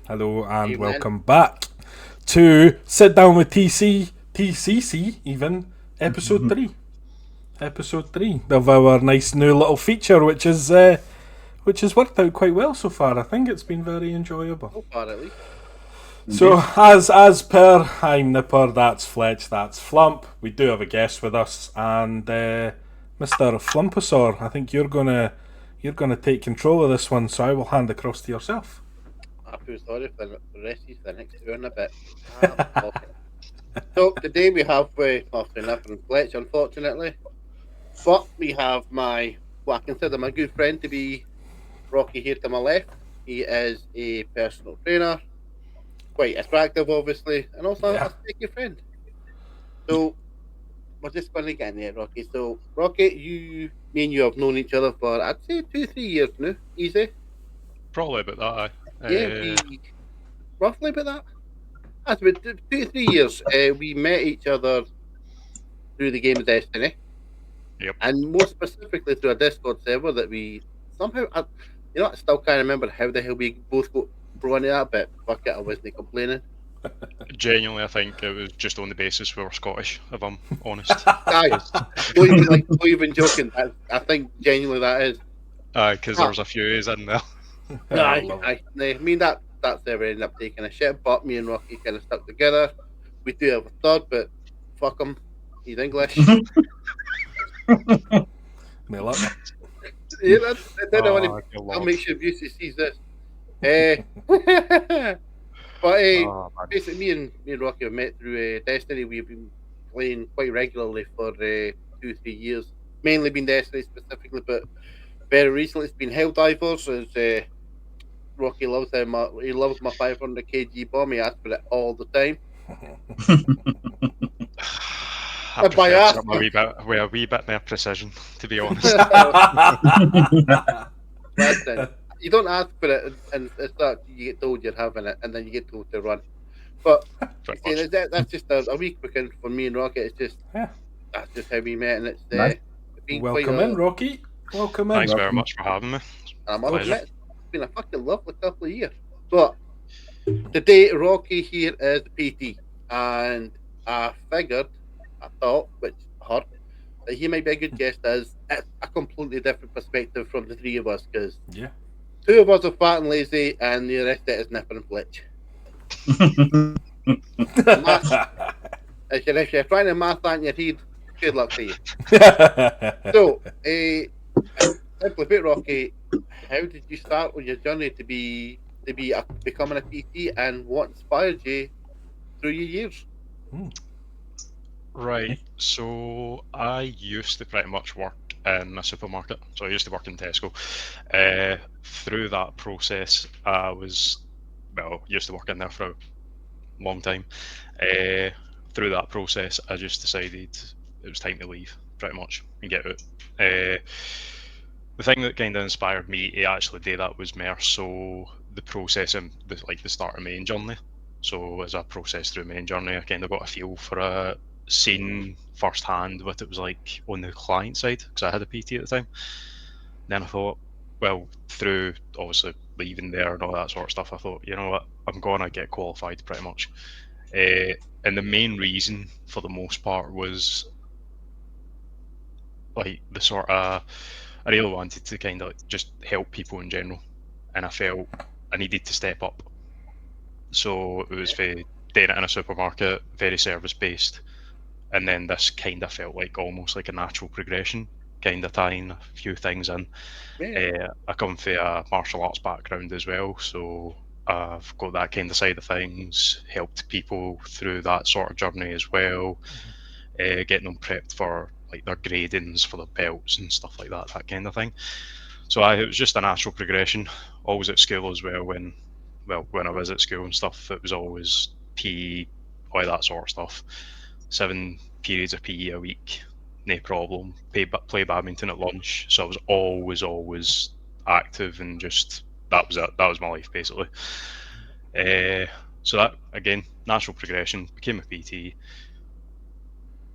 Hello and Evening. welcome back to Sit Down with TCC even, episode 3. Episode 3 of our nice new little feature which has worked out quite well so far. I think it's been very enjoyable. So far, at least. So as per, I'm Nipper, that's Fletch, that's Flump. We do have a guest with us, and Mr. Flumpasaur, I think you're gonna take control of this one, so I will hand across to yourself. I feel sorry for the rest of the next hour and a bit. So today we have obviously nothing Fletch, unfortunately, but we have what I consider my good friend to be Rocky here to my left. He is a personal trainer, quite attractive, obviously, and also Yeah. a sticky friend. So we're just going to get in there, Rocky. So Rocky, me and you have known each other for I'd say 2-3 years now, easy. Probably about that. Yeah, we roughly about that. That's about 2-3 years. We met each other through the game of Destiny, Yep. and more specifically through a Discord server that we somehow, I still can't remember how the hell we both got thrown into that, but fuck it, I wasn't complaining. Genuinely, I think it was just on the basis we were Scottish, if I'm honest. Aye, not even joking. I think genuinely that is. Because there was a few A's in there. I mean that server ended up taking a shit, but me and Rocky kind of stuck together. We do have a third, but fuck him, he's English. Mail up. Yeah, I'll make sure Busey sees this. But basically, me and Rocky have met through Destiny. We've been playing quite regularly for 2-3 years. Mainly been Destiny specifically, but very recently it's been Helldivers. As Rocky loves he loves my 500 kg bomb. He asks for it all the time. I prefer something with a wee bit more precision, to be honest. Listen, you don't ask for it, and it's that you get told you're having it, and then you get told to run. But that's just a week weekend for me and Rocket. It's just that's just how we met, and it's been welcome in, Rocky. Welcome in. Thanks very much for having me. I'm it's been a fucking lovely couple of years. But today, Rocky here is PT, and I thought, which hurt, that he might be a good guest as a completely different perspective from the three of us, because two of us are fat and lazy, and the rest of it is Nipper and Fletch. If you're trying to math that in your head, good luck to you. So, simply put, Rocky, how did you start on your journey to becoming a PT, and what inspired you through your years? Right, so I used to pretty much work in a supermarket. So I used to work in Tesco. Through that process, I used to work in there for a long time. Through that process, I just decided it was time to leave, pretty much, and get out. The thing that kind of inspired me to actually do that was more so the process and the start of main journey. So as I processed through main journey, I kind of got a feel for seeing firsthand what it was like on the client side, because I had a PT at the time. Then I thought, well, through obviously leaving there and all that sort of stuff, I thought, you know what, I'm going to get qualified pretty much. And the main reason, for the most part, was like the sort of, I really wanted to kind of just help people in general, and I felt I needed to step up. So it was doing it in a supermarket, very service based, and then this kind of felt like almost like a natural progression, kind of tying a few things in. I come from a martial arts background as well, so I've got that kind of side of things, helped people through that sort of journey as well, getting them prepped for like their gradings for their belts and stuff like that kind of thing. So it was just a natural progression. Always at school as well. When I was at school and stuff, it was always PE, all that sort of stuff. 7 periods of PE a week, no problem. Play badminton at lunch. So I was always active, and just that was it. That was my life basically. So that again, natural progression. Became a PT.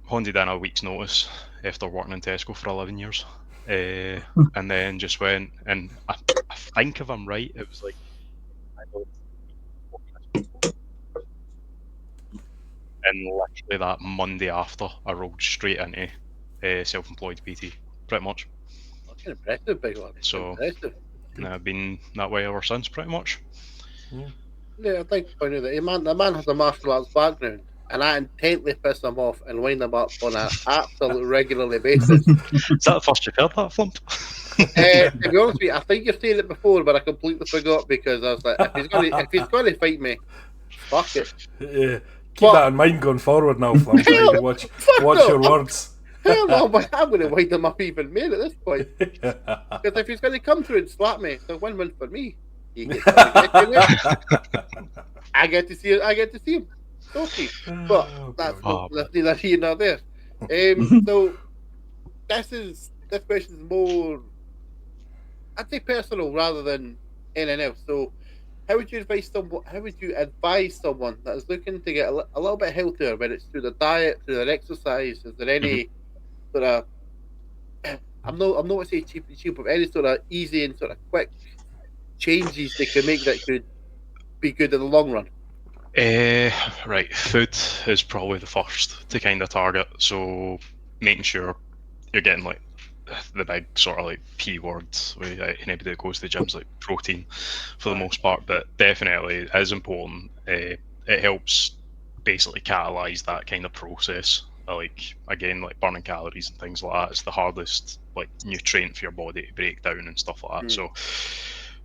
Handed in a week's notice after working in Tesco for 11 years. And then just went, and I think if I'm right, it was like And literally that Monday after, I rolled straight into self-employed PT, pretty much. Fucking impressive, big one. So Impressive. I've been that way ever since, pretty much. Yeah, I'd like to point out that the man has a martial arts background, and I intently piss him off and wind him up on an absolute regularly basis. Is that the first you've heard that, Flump? To be honest with you, I think you've said it before, but I completely forgot because I was like, if he's going to fight me, fuck it. Yeah. Keep But- that in mind going forward now, Flump. Hell, Watch no. your words. Hell no, but I'm going to wind him up even more at this point. Because if he's going to come through and slap me, it's a win-win for me. He gets I get to see it. I get to see him. Okay, but that's neither here nor there. So this question is more, I'd say, personal rather than anything else. So, how would you advise someone? How would you advise someone that is looking to get a little bit healthier, whether it's through their diet, through their exercise? Is there any sort of I'm not saying cheap, but any sort of easy and sort of quick changes they can make that could be good in the long run? Right, food is probably the first to kind of target. So making sure you're getting like the big sort of like P words with anybody that goes to the gym's like protein for the most part, but definitely is important. It helps basically catalyze that kind of process. Like again, like burning calories and things like that. It's the hardest like nutrient for your body to break down and stuff like that. So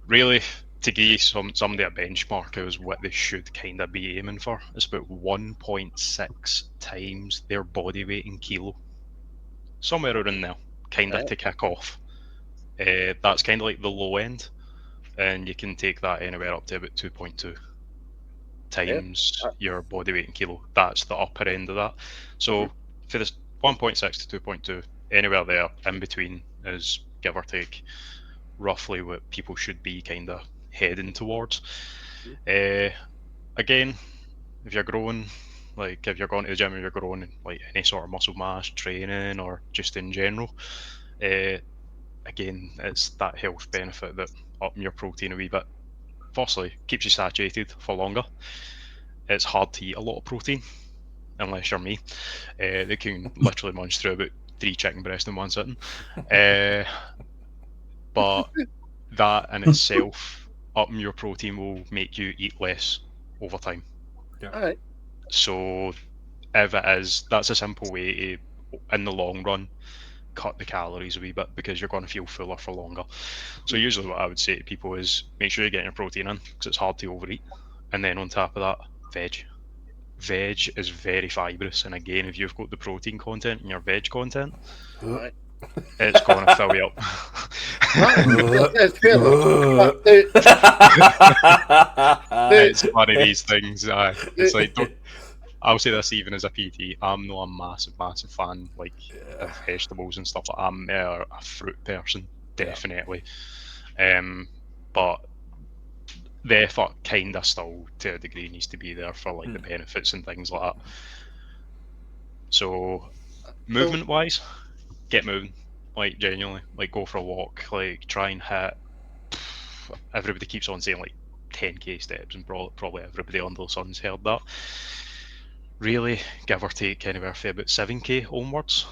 really, to give somebody a benchmark is what they should kind of be aiming for. It's about 1.6 times their body weight in kilo, somewhere around there, kind of to kick off. That's kind of like the low end, and you can take that anywhere up to about 2.2 times your body weight in kilo. That's the upper end of that. So for this 1.6 to 2.2, anywhere there in between is give or take roughly what people should be kind of heading towards. Again, if you're growing, like if you're going to the gym and you're growing like any sort of muscle mass training or just in general, again, it's that health benefit that upping your protein a wee bit. Firstly, keeps you satiated for longer. It's hard to eat a lot of protein, unless you're me. They can literally munch through about 3 chicken breasts in one sitting. But that in itself, upping your protein will make you eat less over time. Yeah. All right. So if it is, that's a simple way to, in the long run, cut the calories a wee bit because you're going to feel fuller for longer. So usually what I would say to people is make sure you're getting your protein in because it's hard to overeat. And then on top of that, veg. Veg is very fibrous, and again, if you've got the protein content in your veg content, Right. it's going to fill you up. That's fair enough. It's one of these things. It's like, I'll say this even as a PT, I'm not a massive fan like of vegetables and stuff. I'm more a fruit person, definitely. But the effort kind of still, to a degree, needs to be there for like the benefits and things like that. So, movement-wise, get moving. Like genuinely, like go for a walk. Like try and hit. Everybody keeps on saying like 10k steps, and probably everybody under the sun's heard that. Really, give or take anywhere from about 7k onwards,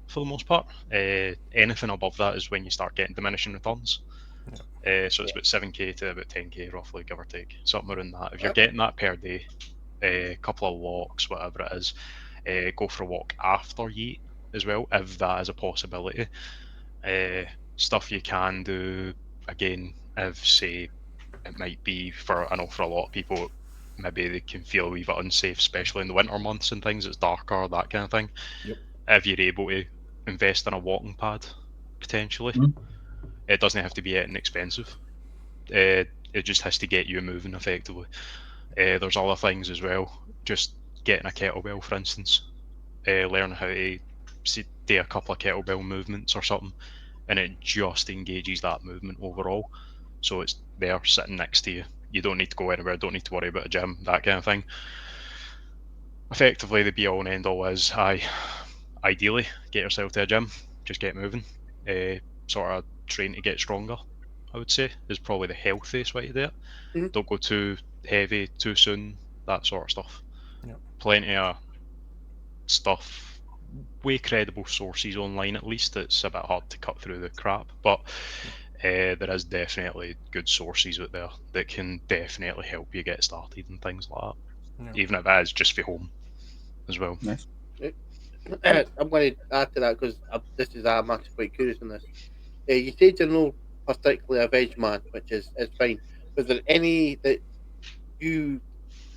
for the most part. Anything above that is when you start getting diminishing returns. So it's about 7k to about 10k roughly, give or take, something around that. If you're getting that per day, a couple of walks, whatever it is, go for a walk after you eat as well, if that is a possibility. Stuff you can do, again, if say it might be I know for a lot of people, maybe they can feel a wee bit unsafe, especially in the winter months and things, it's darker, that kind of thing. Yep. If you're able to invest in a walking pad, potentially, it doesn't have to be anything expensive. It just has to get you moving effectively. There's other things as well, just getting a kettlebell, for instance, learning how to do a couple of kettlebell movements or something, and it just engages that movement overall. So it's there sitting next to you. You don't need to go anywhere, don't need to worry about a gym, that kind of thing. Effectively, the be all and end all is ideally get yourself to a gym, just get moving, sort of train to get stronger, I would say, is probably the healthiest way to do it. Don't go too heavy too soon, that sort of stuff. Yep. Plenty of stuff, way credible sources online at least. It's a bit hard to cut through the crap, but there is definitely good sources out there that can definitely help you get started and things like that. Yep. Even if it is just for home as well. Nice. I'm going to add to that because I'm actually quite curious on this. You said you're not particularly a veg man, which is fine. Was there any that you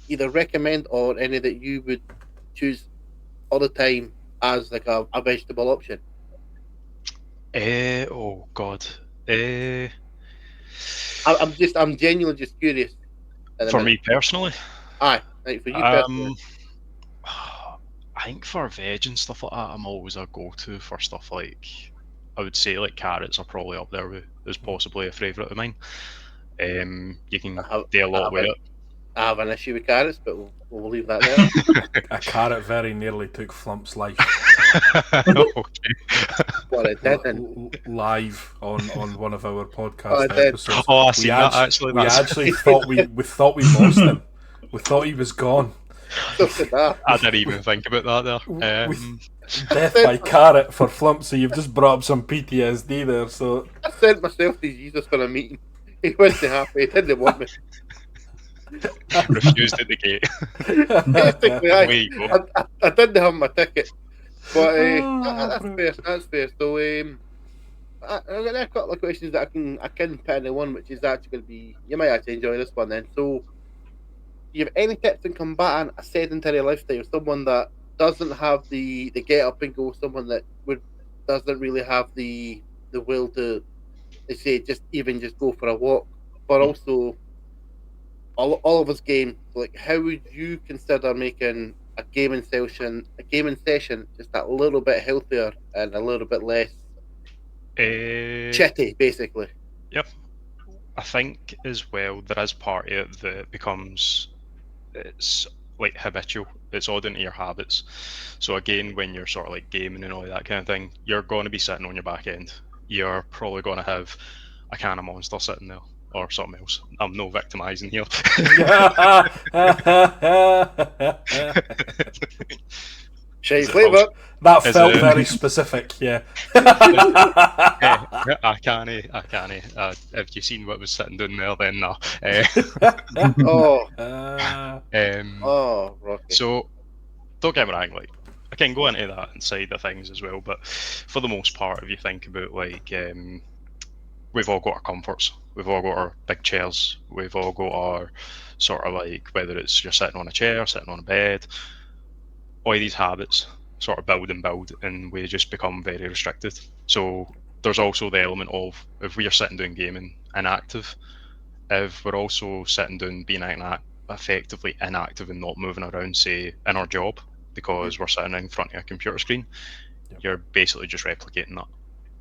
either recommend or any that you would choose all the time as like a vegetable option? Oh God. I'm genuinely just curious. For me personally, Aye, like for you personally. I think for veg and stuff like that, I'm always a go-to for stuff like, I would say like carrots are probably up there as possibly a favourite of mine. You can do a lot with it. I have an issue with carrots, but we'll leave that there. A carrot very nearly took Flump's life. Well, it didn't. Live on one of our podcast it did. episodes. Oh, I see that actually. We actually thought we thought we lost him. We thought he was gone. I didn't even think about that there. Death by carrot for Flump, so you've just brought up some PTSD there. So I sent myself to Jesus for a meeting. He wasn't happy. He didn't want me. Refused at the gate. Basically, I didn't have my ticket. But that's fair. That's fair. So I've got a couple of questions that I can put in one, which is actually going to be, you might actually enjoy this one then. So, do you have any tips in combating a sedentary lifestyle? Someone that doesn't have the get up and go, someone that doesn't really have the will to, they say, just go for a walk, but also all of us game. Like, how would you consider making a gaming session just a little bit healthier and a little bit less chitty, basically? Yep. I think as well there is part of it that becomes, it's like habitual. It's all into your habits. So again, when you're sort of like gaming and all that kind of thing, you're going to be sitting on your back end. You're probably going to have a can of Monster sitting there or something else. I'm no victimising here. Shade flavour. That felt very specific, yeah. I can't. Have you seen what was sitting down there then? No. Rocky. So, don't get me wrong, like, I can go into that inside of things as well, but for the most part, if you think about, like, we've all got our comforts. We've all got our big chairs. We've all got our sort of like, whether it's you're sitting on a chair, sitting on a bed, all these habits sort of build, and we just become very restricted. So there's also the element of, if we are sitting doing gaming inactive, if we're also sitting doing being effectively inactive and not moving around, say, in our job, because we're sitting in front of a computer screen, you're basically just replicating that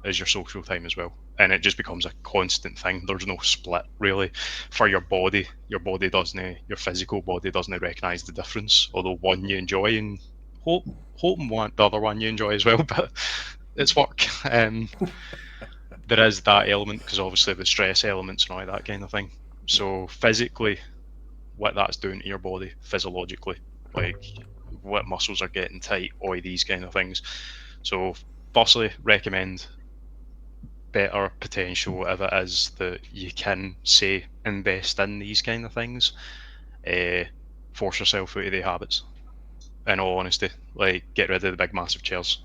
as your social time as well, and it just becomes a constant thing. There's no split really for your body. Your physical body doesn't recognise the difference, although one you enjoy and hope the other one you enjoy as well, but it's work. There is that element, because obviously the stress elements and all that kind of thing. So physically, what that's doing to your body physiologically, like what muscles are getting tight, all these kind of things. So firstly, recommend better potential, whatever it is that you can say invest in these kind of things. Force yourself out of the habits. In all honesty, like, get rid of the big massive chairs,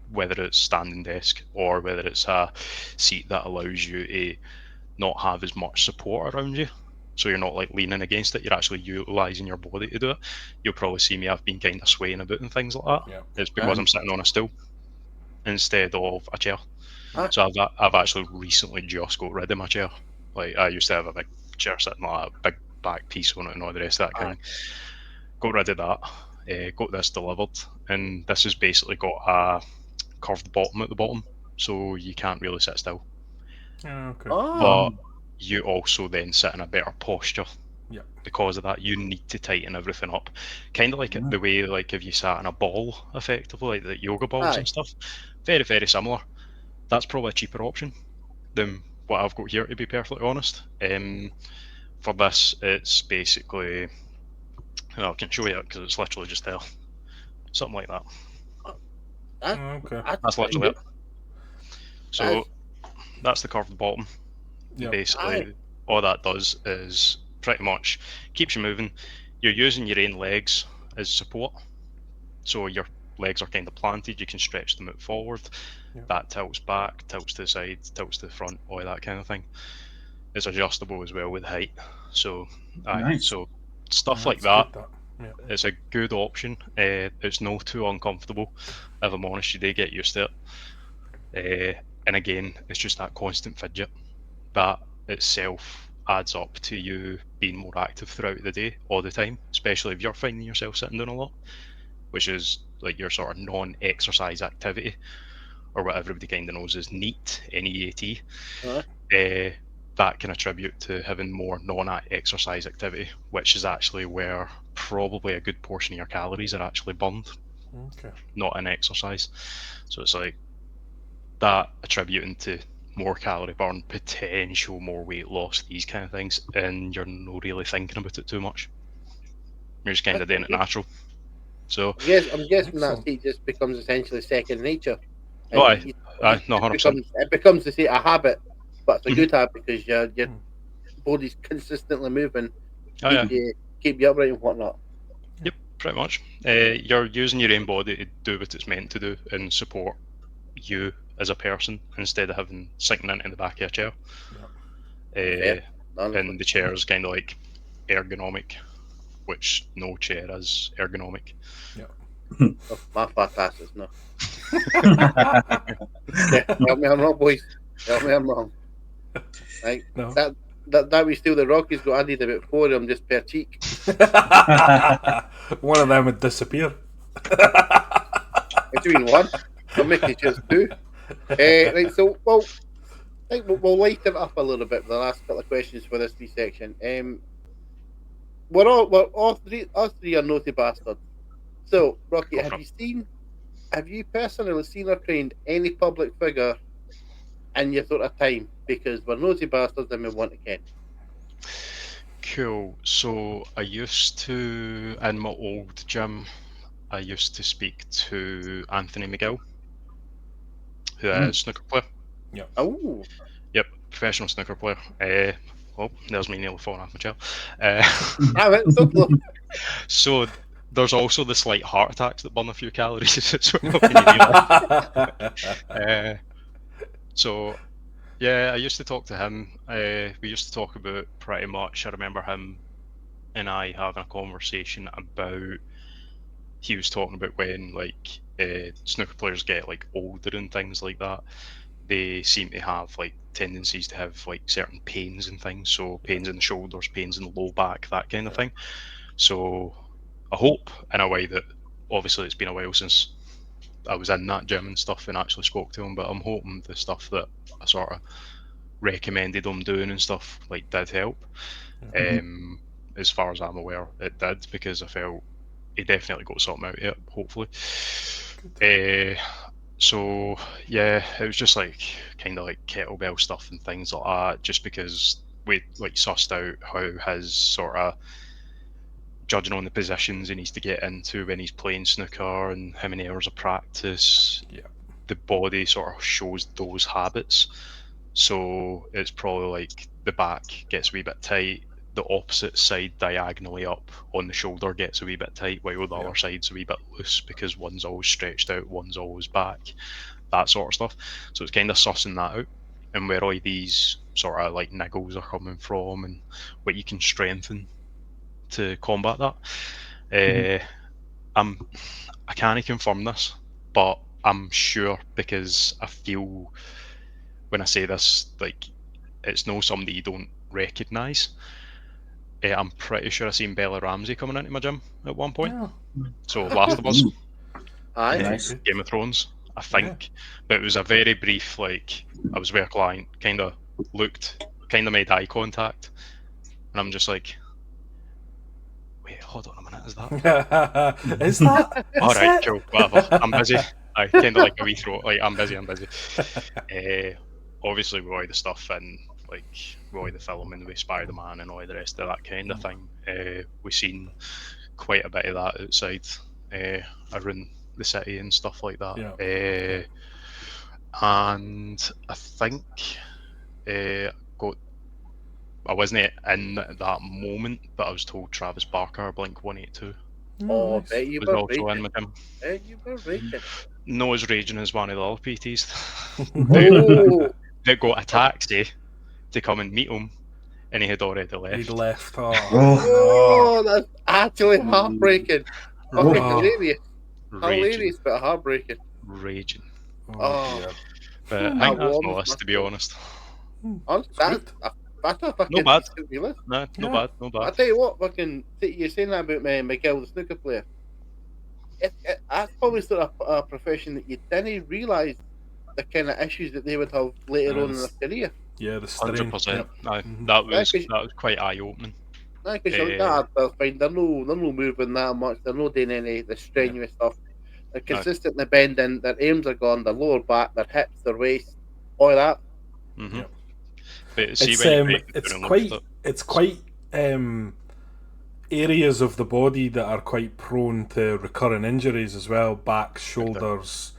whether it's standing desk or whether it's a seat that allows you to not have as much support around you, so you're not like leaning against it, you're actually utilising your body to do it. You'll probably see me, I've been kind of swaying about and things like that. Yeah. It's because I'm sitting on a stool instead of a chair. So I've actually recently just got rid of my chair. Like, I used to have a big chair sitting like a big back piece on it and all the rest of that kind. Got rid of that, got this delivered, and this has basically got a curved bottom at the bottom, so you can't really sit still. Okay. But you also then sit in a better posture. Yeah. Because of that, you need to tighten everything up. Kind of like the way, like, if you sat in a ball, effectively, like the yoga balls and stuff. Very, very similar. That's probably a cheaper option than what I've got here, to be perfectly honest. for this, it's basically. Well, I can show you it because it's literally just there. Something like that. Okay. That's literally it. So that's the curved bottom. Yep. Basically, all that does is pretty much keeps you moving. You're using your own legs as support. So your legs are kind of planted, you can stretch them out forward. Yep. That tilts back, tilts to the side, tilts to the front, all that kind of thing. It's adjustable as well with height. So, Nice. so stuff like That's that. good, Yeah. It's a good option. It's no too uncomfortable. If I'm honest, you do get used to it. And again, it's just that constant fidget. That itself adds up to you being more active throughout the day, all the time, especially if you're finding yourself sitting down a lot, which is like your sort of non-exercise activity, or what everybody kind of knows as NEAT, N-E-A-T. That can attribute to having more non-exercise activity, which is actually where probably a good portion of your calories are actually burned, Okay. not in exercise. So it's like that attributing to more calorie burn, potential more weight loss, these kind of things, and you're not really thinking about it too much. You're just kind of doing it natural. So I'm guessing that Excellent. state just becomes essentially second nature. Oh, And aye, no, 100%. it becomes to say a habit, but it's a Mhm. good habit because your body's consistently moving, Oh, yeah. keep you upright and whatnot. Yep, pretty much. You're using your own body to do what it's meant to do and support you as a person instead of having sinking into the back of a chair. Fair, honestly. And the chair is kind of like ergonomic, which no chair is ergonomic. Oh, my fat ass is no. Yeah, help me, I'm wrong, boys. Help me, I'm wrong. Right? No. That we steal the Rockies go. I need about 4 of them just per cheek. One of them would disappear. Between one, I'll make it just 2. Right, so I think we'll lighten it up a little bit. The last couple of questions for this wee section. We're all three. Us three are naughty bastards. So, Rocky, have you personally seen or trained any public figure in your sort of time? Because we're naughty bastards and we want to ken. Cool. So I used to, in my old gym, I used to speak to Anthony McGill, who is a snooker player. Oh, Yep, professional snooker player. Oh, there's me nearly falling off my chair. so close. So there's also the slight heart attacks that burn a few calories as well. When you do so yeah, I used to talk to him. We used to talk about pretty much. I remember him and I having a conversation about. He was talking about when like snooker players get like older and things like that. They seem to have like tendencies to have like certain pains and things. So pains in the shoulders, pains in the low back, that kind of thing. So I hope in a way that obviously it's been a while since I was in that gym and stuff and actually spoke to him, but I'm hoping the stuff that I sort of recommended him doing and stuff like did help. As far as I'm aware, it did, because I felt he definitely got something out of it, hopefully. So yeah, it was just like kind of like kettlebell stuff and things like that, just because we like sussed out how his sort of judging on the positions he needs to get into when he's playing snooker and how many hours of practice, the body sort of shows those habits. So it's probably like the back gets a wee bit tight, the opposite side diagonally up on the shoulder gets a wee bit tight, while the other side's a wee bit loose because one's always stretched out, one's always back, that sort of stuff. So it's kind of sussing that out and where all these sort of like niggles are coming from and what you can strengthen to combat that. I can't confirm this, but I'm sure, because I feel when I say this, like it's no somebody you don't recognise. I'm pretty sure I seen Bella Ramsey coming into my gym at one point. So Last of Us, nice. Game of Thrones, I think. But it was a very brief, like I was with a client, kind of looked, kind of made eye contact, and I'm just like, wait, hold on a minute, is that? Is that? All right, cool, whatever. I'm busy. I kind of like a wee throat. Like I'm busy. Obviously with all the stuff in like Roy the Film with Spider-Man and all the rest of that kind of thing. We've seen quite a bit of that outside around the city and stuff like that. Yeah. And I think I wasn't in that moment, but I was told Travis Barker, Blink 182, Oh, nice. bet you was were also in raging. with him. You were raging. No, as raging as one of the other PTs. Oh, They got a taxi to come and meet him, and he had already He'd left. left. Oh, oh, that's actually heartbreaking. Fucking Oh. hilarious. Raging, Hilarious, but heartbreaking. raging. no. Oh, Oh, dear. But I that think that's my warms list, my to be soul. honest. Honest, Good. that's a No fucking bad. decent list. No, no Yeah. bad, no I bad. tell you what, fucking, you're saying that about Miguel, the snooker player. That's probably sort of a profession that you didn't realise the kind of issues that they would have later on in their career. Yeah, the strain. 100%. Yep. Aye, Mhm. that Yeah, was quite eye opening. because you're like, they're fine. They're no moving that much. They're not doing any the strenuous stuff. They're consistently bending. Their arms are gone. Their lower back, their hips, their waist, all that. Mm-hmm. Yep. But see when you break it It's down and look at quite areas of the body that are quite prone to recurring injuries as well. Back, shoulders,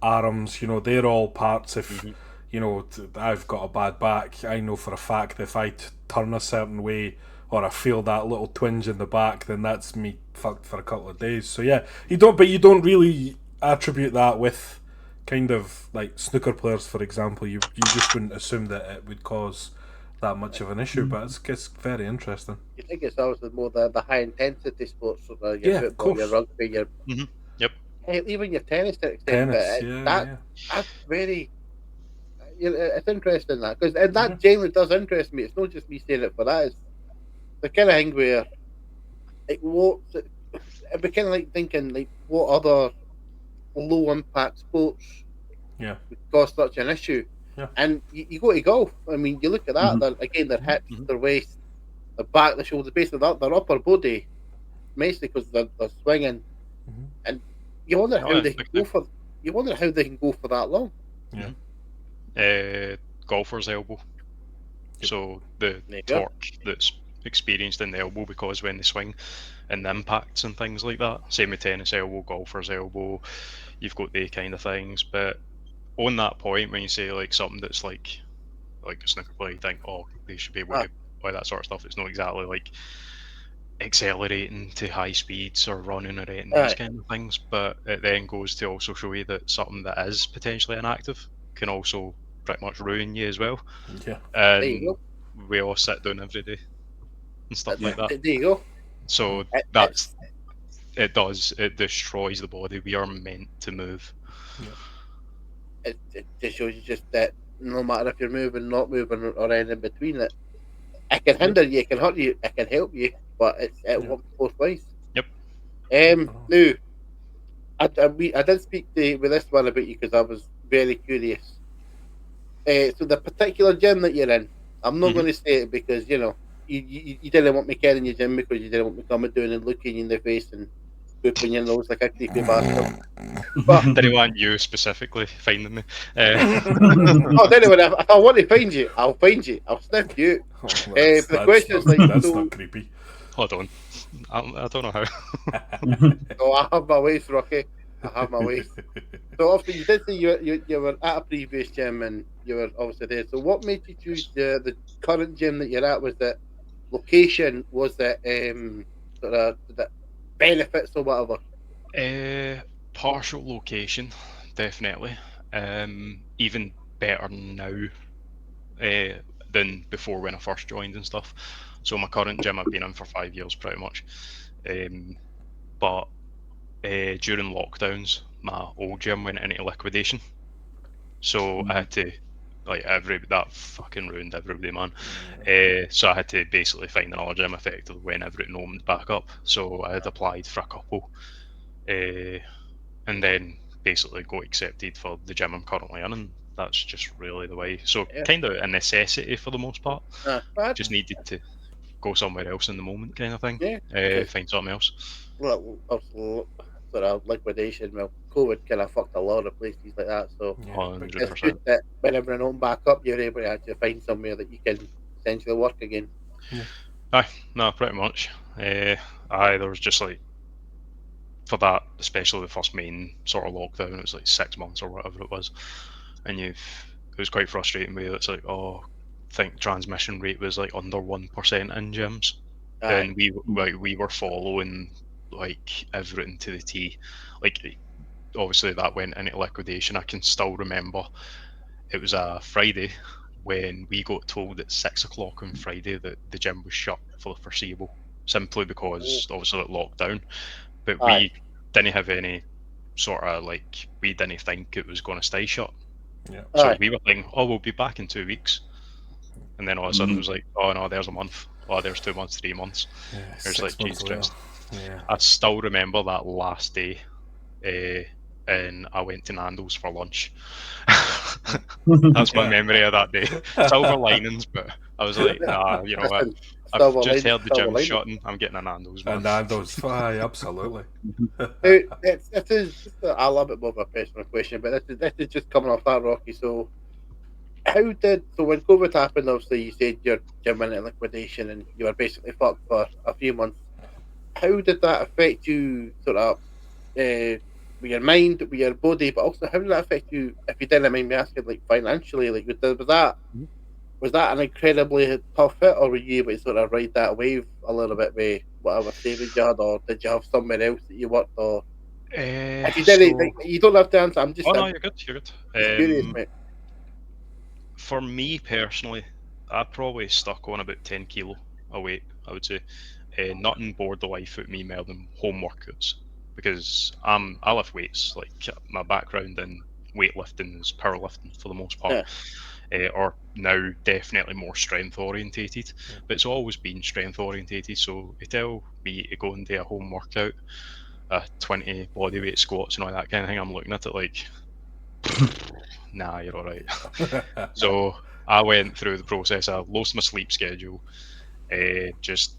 arms. You know, they're all parts. If you know, I've got a bad back, I know for a fact if I turn a certain way or I feel that little twinge in the back, then that's me fucked for a couple of days. So yeah, you don't really attribute that with kind of like snooker players, for example. You just wouldn't assume that it would cause that much of an issue, but it's very interesting. You think it's obviously more the high intensity sports, so your Yeah, of football, your course. rugby, your Yep. even your tennis to an extent. Tennis, But yeah. that's very. It's interesting that because and that Yeah. genuinely does interest me. It's not just me saying it for that. It's the kind of thing where it'd be kind of like thinking like what other low impact sports Yeah. would cause such an issue. Yeah. And you go to golf. I mean, you look at that. Their hips, their waist, their back, their shoulders, basically their upper body, mostly because they're swinging, and you wonder how they can go for. You wonder how they can go for that long. Yeah. Golfer's elbow. Yep. So the torque that's experienced in the elbow because when they swing and the impacts and things like that. Same with tennis elbow, golfer's elbow. You've got the kind of things, but on that point, when you say like something that's like a snooker player, you think, oh, they should be able to all that sort of stuff. It's not exactly like accelerating to high speeds or running or anything these kind of things, but it then goes to also show you that something that is potentially inactive can also pretty much ruin you as well. Yeah. There you go. We all sit down every day and stuff like that. There you go. So it destroys the body. We are meant to move. It just shows you just that no matter if you're moving, not moving, or anything in between, it can hinder you, it can hurt you, it can help you, but it works both ways. Yep. Now, I did speak with this one about you because I was very curious. So the particular gym that you're in, I'm not going to say it because you didn't want me carrying your gym because you didn't want me coming down and looking you in the face and pooping your nose like a creepy bastard. But didn't want you specifically finding me. Anyway, if I want to find you, I'll find you. I'll sniff you. The question is like, that's not creepy. Hold on, I don't know how. Oh, I have my ways, Rocky. I have my ways. So obviously, you did say you were at a previous gym and you were obviously there. So what made you choose the current gym that you're at? Was that location? Was that sort of the benefits or whatever? Partial location, definitely. Even better now than before when I first joined and stuff. So my current gym I've been in for 5 years pretty much. But during lockdowns, my old gym went into liquidation. So I had to that fucking ruined everybody, man. So I had to basically find another gym effectively when everything opened back up. So I had applied for a couple. And then basically got accepted for the gym I'm currently in, and that's just really the way. So kind of a necessity for the most part. Just needed to go somewhere else in the moment, kind of thing. Find something else. Well, sort of liquidation. Well, COVID kind of fucked a lot of places like that. So Yeah, big it's 100%. good that when everyone opened back up, you're able to actually find somewhere that you can essentially work again. Aye, no, pretty much. Aye, there was just like, for that, especially the first main sort of lockdown, it was like 6 months or whatever it was, and it was quite frustrating with it. It's like, oh, I think transmission rate was like under 1% in gyms, Aye. and we were following like everything to the T. Like, obviously that went into liquidation. I can still remember it was a Friday when we got told at 6 o'clock on Friday that the gym was shut for the foreseeable, simply because obviously it locked down. But Aye. we didn't have any sort of like, we didn't think it was going to stay shut. Yeah. So Aye. we were thinking, oh, we'll be back in 2 weeks. And then all of a sudden it was like, oh no, there's a month. Oh, there's 2 months, 3 months. Yeah, There's 6 like, months Jesus later. Christ. Yeah. I still remember that last day, and I went to Nando's for lunch. That's my Yeah. memory of that day. Silver linings, but I was like, nah, you know what? Listen, I've silver just linings, heard the silver gym's linings. shutting. I'm getting a Nando's, man. And Nando's, aye, absolutely. It is just a little bit more of a personal question, but this is just coming off that, Rocky. So, so when COVID happened, obviously you said your gym went into liquidation and you were basically fucked for a few months. How did that affect you, sort of, with your mind, with your body, but also how did that affect you, if you didn't mind me asking, like financially? Like, was that an incredibly tough hit, or were you able to sort of ride that wave a little bit with whatever savings you had, or did you have somewhere else that you worked, or if you didn't, like, you don't have to answer. I'm just, Oh no, I'm you're good. You're good. just curious, mate. For me personally, I probably stuck on about 10 kilo a weight, I would say. Nothing bored the life out of me more than home workouts, because I lift weights. Like, my background in weightlifting is powerlifting for the most part, or now definitely more strength orientated. But it's always been strength orientated. So you tell me to go and do a home workout, 20 bodyweight squats and all that kind of thing, I'm looking at it like, nah, you're all right. So I went through the process. I lost my sleep schedule. Just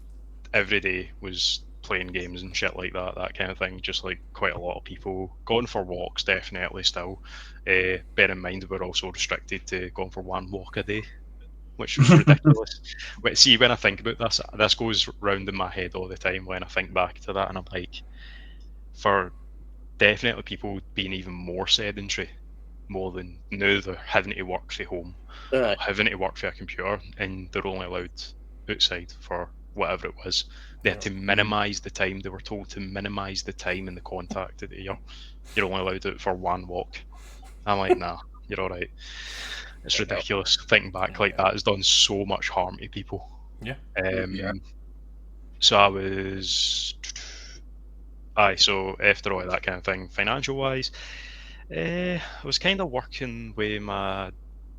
every day was playing games and shit like that kind of thing. Just like quite a lot of people. Going for walks, definitely still. Bear in mind, we're also restricted to going for one walk a day, which was ridiculous. But see, when I think about this goes round in my head all the time when I think back to that, and I'm like, for definitely people being even more sedentary, more than now they're having to work from home, Aye. having to work for a computer, and they're only allowed outside for whatever it was. They had to minimise the time. They were told to minimise the time and the contact that you're only allowed out for one walk. I'm like, nah, you're all right. It's ridiculous. Thinking back like that has done so much harm to people. Yeah. So I was, so after all that kind of thing, financial wise, I was kind of working with my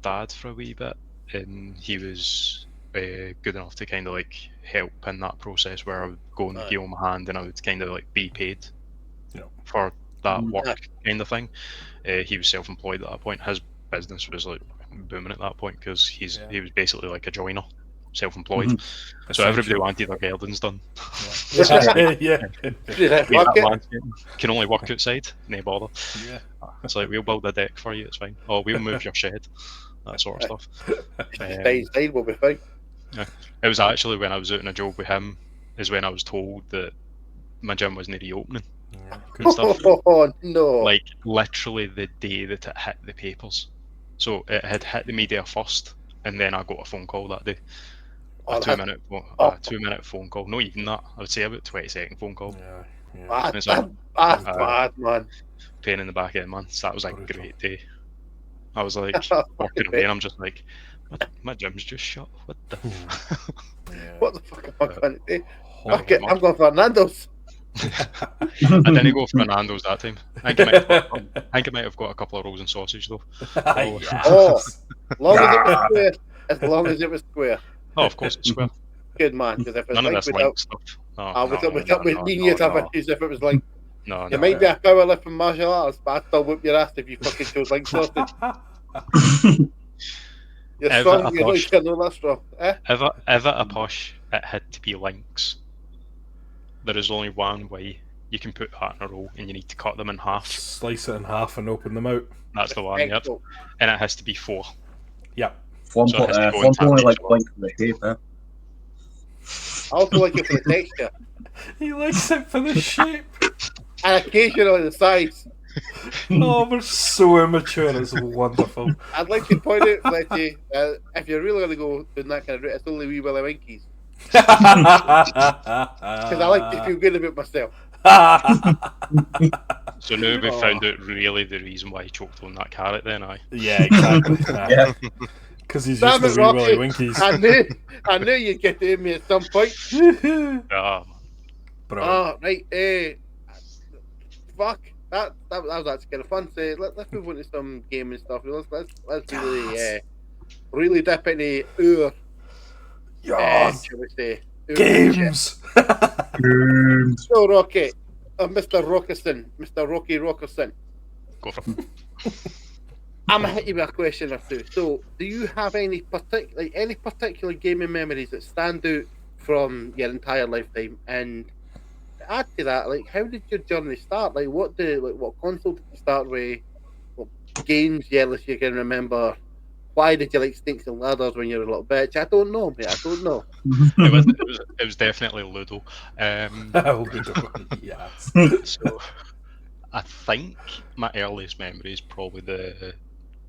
dad for a wee bit, and he was good enough to kind of like help in that process where I would go and give him a hand, and I would kind of like be paid for that work kind of thing. He was self-employed at that point. His business was like booming at that point because he was basically like a joiner, self-employed. So everybody wanted their gardens done. Yeah. Can only work outside, no bother. Yeah. It's like, we'll build a deck for you, it's fine. Oh, we'll move your shed, that sort of stuff. Stay inside, we'll be fine. Yeah. It was actually when I was out on a job with him is when I was told that my gym wasn't reopening and stuff. Oh no! Like literally the day that it hit the papers. So it had hit the media first, and then I got a phone call that day. A 2-minute phone call. Not even that. I would say about 20-second phone call. Yeah. That's bad, man. Pain in the back end, man. So that was a great day. I was like working away, and I'm just like, my gym's just shut. What the? What the fuck am I going to do? I'm going for Nando's. I didn't go for Nando's that time. I think I might have got a couple of rolls and sausage though. As long as it was square. Oh, of course it's square. Good man, because if it's none of this link stuff. with me, you'd have issues if it was like. No, you might be a powerlifter from martial arts, but I'd still whoop your ass if you fucking chose like sausage. You're strong, you're like you're not strong. Ever a push, it had to be links. There is only one way you can put that in a roll, and you need to cut them in half. Slice it in half and open them out. That's the one. Yep. Excellent. And it has to be 4. Yep. So it has to go in Form's only like tandem. for the shape, eh? I also like it for the texture. He likes it for the shape. And occasionally the size. Oh, we're so immature. It's wonderful. I'd like to point out, Fletchy, if you're really going to go doing that kind of route, it's only wee Willy Winkies. Because I like to feel good about myself. So now we've found out really the reason why he choked on that carrot then, aye? Yeah, exactly. Yeah. Because he's Damn used it, to wee Willy Rocky. Winkies. I knew you'd get to me at some point. Ah, Oh, right. Fuck. That was actually kind of fun. So let's move on to some gaming stuff. Let's really dip into our Yes. shall we say, our Games. So Rocky, Mr. Rockerson, Mr. Rocky Rockerson, go for it. I'm gonna hit you with a question or two. So, do you have any particular gaming memories that stand out from your entire lifetime? And to add to that, like, how did your journey start? Like, what console did you start with? What games, Yellis, you can remember? Why did you like Snakes and Ladders when you were a little bitch? I don't know, mate. I don't know. It was definitely Ludo. Ludo. Yes. So I think my earliest memory is probably the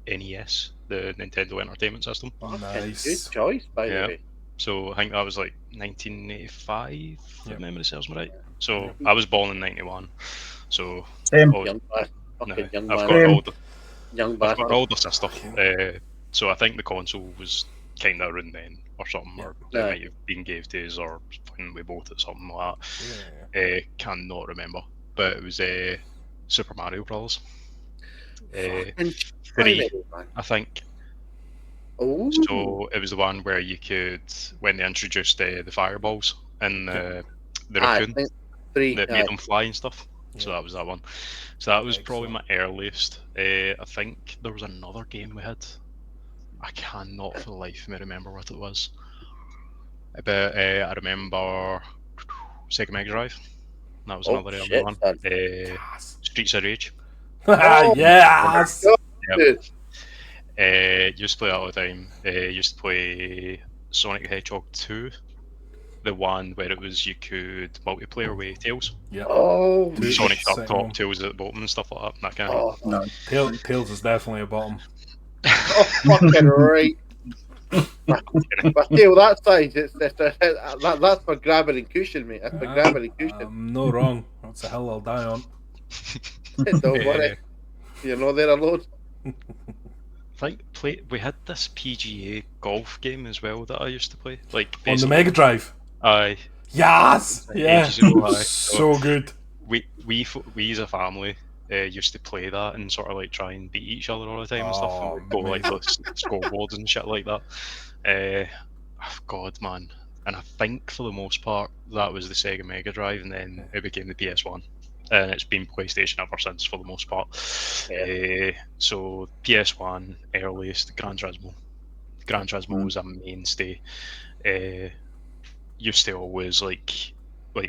NES, the Nintendo Entertainment System. Nice. Good choice, by the Yeah. way. So I think that was like 1985, Yep. if memory serves me right. So I was born in 91. So Same. oh, Young bastard. no, Fucking young I've man. got an older, Young I've got bastard. an older sister. So I think the console was kind of around then or something, or it Yeah. might have been gave to us or when we bought it, something like Yeah. that. Cannot remember, but it was Super Mario Bros. Fucking 3, shite, man. I think. Oh, So it was the one where you could, when they introduced the fireballs and the I raccoon think 3. that made them fly and stuff. So Yeah. that was that one. So that was probably my Excellent. earliest. I think there was another game we had. I cannot for the life of me remember what it was. But I remember Sega Mega Drive. That was Oh, another early shit, one. son. Yes. Streets of Rage. Yes. Dude, Used to play that all the time. Used to play Sonic the Hedgehog 2. The one where it was you could multiplayer with Tails. Yep. oh, Two. Sonic up Second top, one. Tails at the bottom and stuff like that. That kind of oh, No. Tails is definitely a bottom. oh, fucking right. But still, that size, that's for grabbing and cushion, mate. That's for grabbing and cushion. I'm no wrong. That's a hill I'll die on. Don't worry. You're not there alone. I think we had this PGA golf game as well that I used to play. Like On the basically- Mega Drive. Aye. Yes. Yeah. Ages ago, aye. So good. We as a family used to play that and sort of like try and beat each other all the time and stuff, Oh, and we'd go like the scoreboards and shit like that. God, man. And I think for the most part that was the Sega Mega Drive, and then it became the PS1. And it's been PlayStation ever since for the most part. So PS1 earliest Gran Turismo. Gran Turismo was a mainstay. Used to always like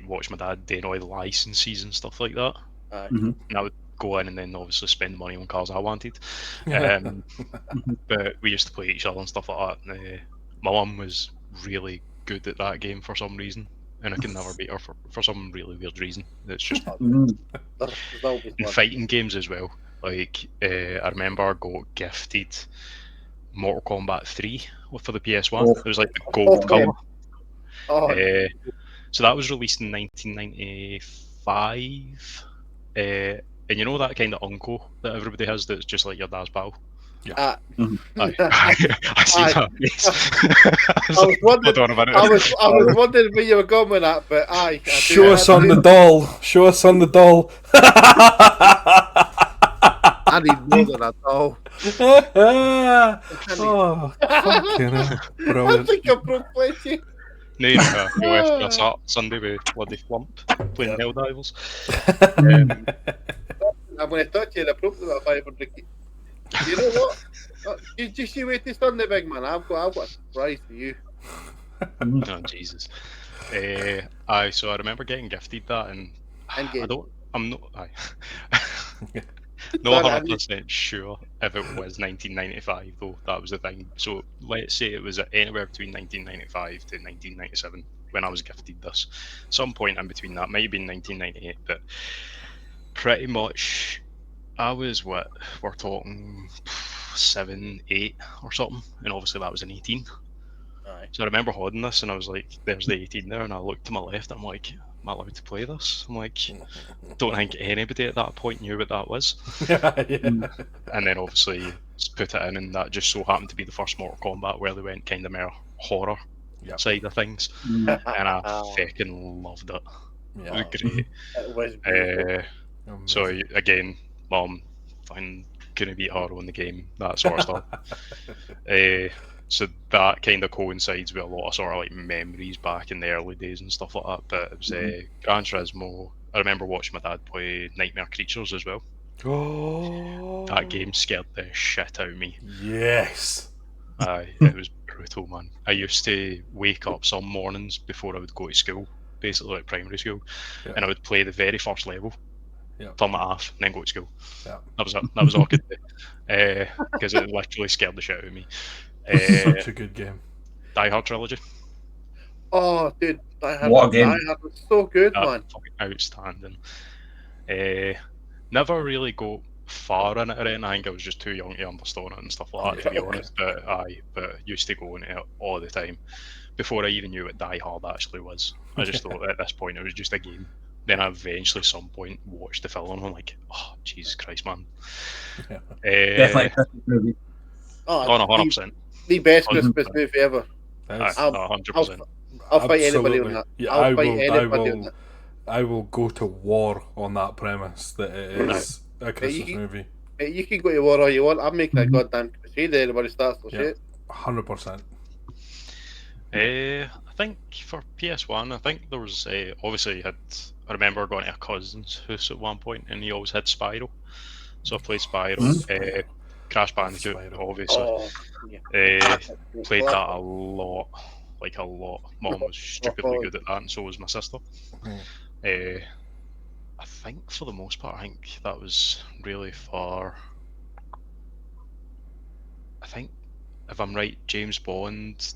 watch my dad doing all the licenses and stuff like that. Aye. And I would go in and then obviously spend money on cars I wanted. But we used to play each other and stuff like that. And, my mum was really good at that game for some reason, and I can never beat her for some really weird reason. It's just There's always in one. fighting games as well. Like I remember I got gifted Mortal Kombat 3 for the PS1. Oh. It was like the gold Oh, colour. Oh, So that was released in 1995. And you know that kind of uncle that everybody has that's just like your dad's pal? Aye. I see Aye. that face. I was wondering. Hold on a minute. I was wondering where you were going with that, but aye. I do- Show us I on do- the doll. Show us on the doll. I need more than a doll. Oh, fucking hell. I Brilliant. think I broke plenty. No, you left for a Sunday with bloody Flump playing Helldivers. I'm going to touch you and I broke them at 500. You know what? Just you wait till Sunday, big man. I've got a surprise for you. Oh, Jesus. So I remember getting gifted that, and Endgame. I don't. I'm not. Sorry, Not I'm 100% sure if it was 1995 though. That was the thing. So let's say it was anywhere between 1995 to 1997 when I was gifted this. Some point in between that might have been 1998, but pretty much I was what we're talking 7, 8 or something, and obviously that was an 18. Aye. So I remember holding this, and I was like, "There's the 18 there," and I looked to my left, and I'm like, "Am I allowed to play this?" I'm like, "Don't think anybody at that point knew what that was." yeah. And then obviously put it in, and that just so happened to be the first Mortal Kombat where they went kind of more horror Yep. side of things, Mm. and I fucking loved it. It was Yeah. great. It was beautiful. So Amazing. again, Mom, fine, couldn't beat her on the game, that sort of stuff. So that kind of coincides with a lot of sort of like memories back in the early days and stuff like that. But it was Gran Turismo. I remember watching my dad play Nightmare Creatures as well. Oh. That game scared the shit out of me. Yes. It was brutal, man. I used to wake up some mornings before I would go to school, basically like primary school, Yeah. and I would play the very first level, Yeah. turn it off, and then go to school. Yeah. That was it. That was all I could do. Because it literally scared the shit out of me. Such a good game. Die Hard trilogy. Oh, dude, What a game. Die Hard was so good, That man. fucking outstanding. Never really go far in it or anything. I think I was just too young to understand it and stuff like that, to be Yeah. honest. But used to go into it all the time before I even knew what Die Hard actually was. I just thought at this point it was just a game. Then I eventually, some point, watched the film and I'm like, oh, Jesus Christ, man. Yeah. Definitely a Christmas movie. Oh, On 100%. the best 100%. Christmas movie ever. That's 100%. I'll fight anybody on absolutely. that. Yeah, I'll fight anybody on that. I will go to war on that premise that it is a Christmas movie. Hey, you can go to war all you want. I'm making a goddamn crusade. Anybody starts the shit. 100%. I think for PS1, I think there was obviously I remember going to a cousin's house at one point, and he always had Spyro. So I played Spyro, Crash Bandicoot, Spyro. obviously. Oh, yeah. Played that a lot, like a lot. Mom was stupidly good at that, and so was my sister. I think for the most part, I think that was really far. I think, if I'm right, James Bond.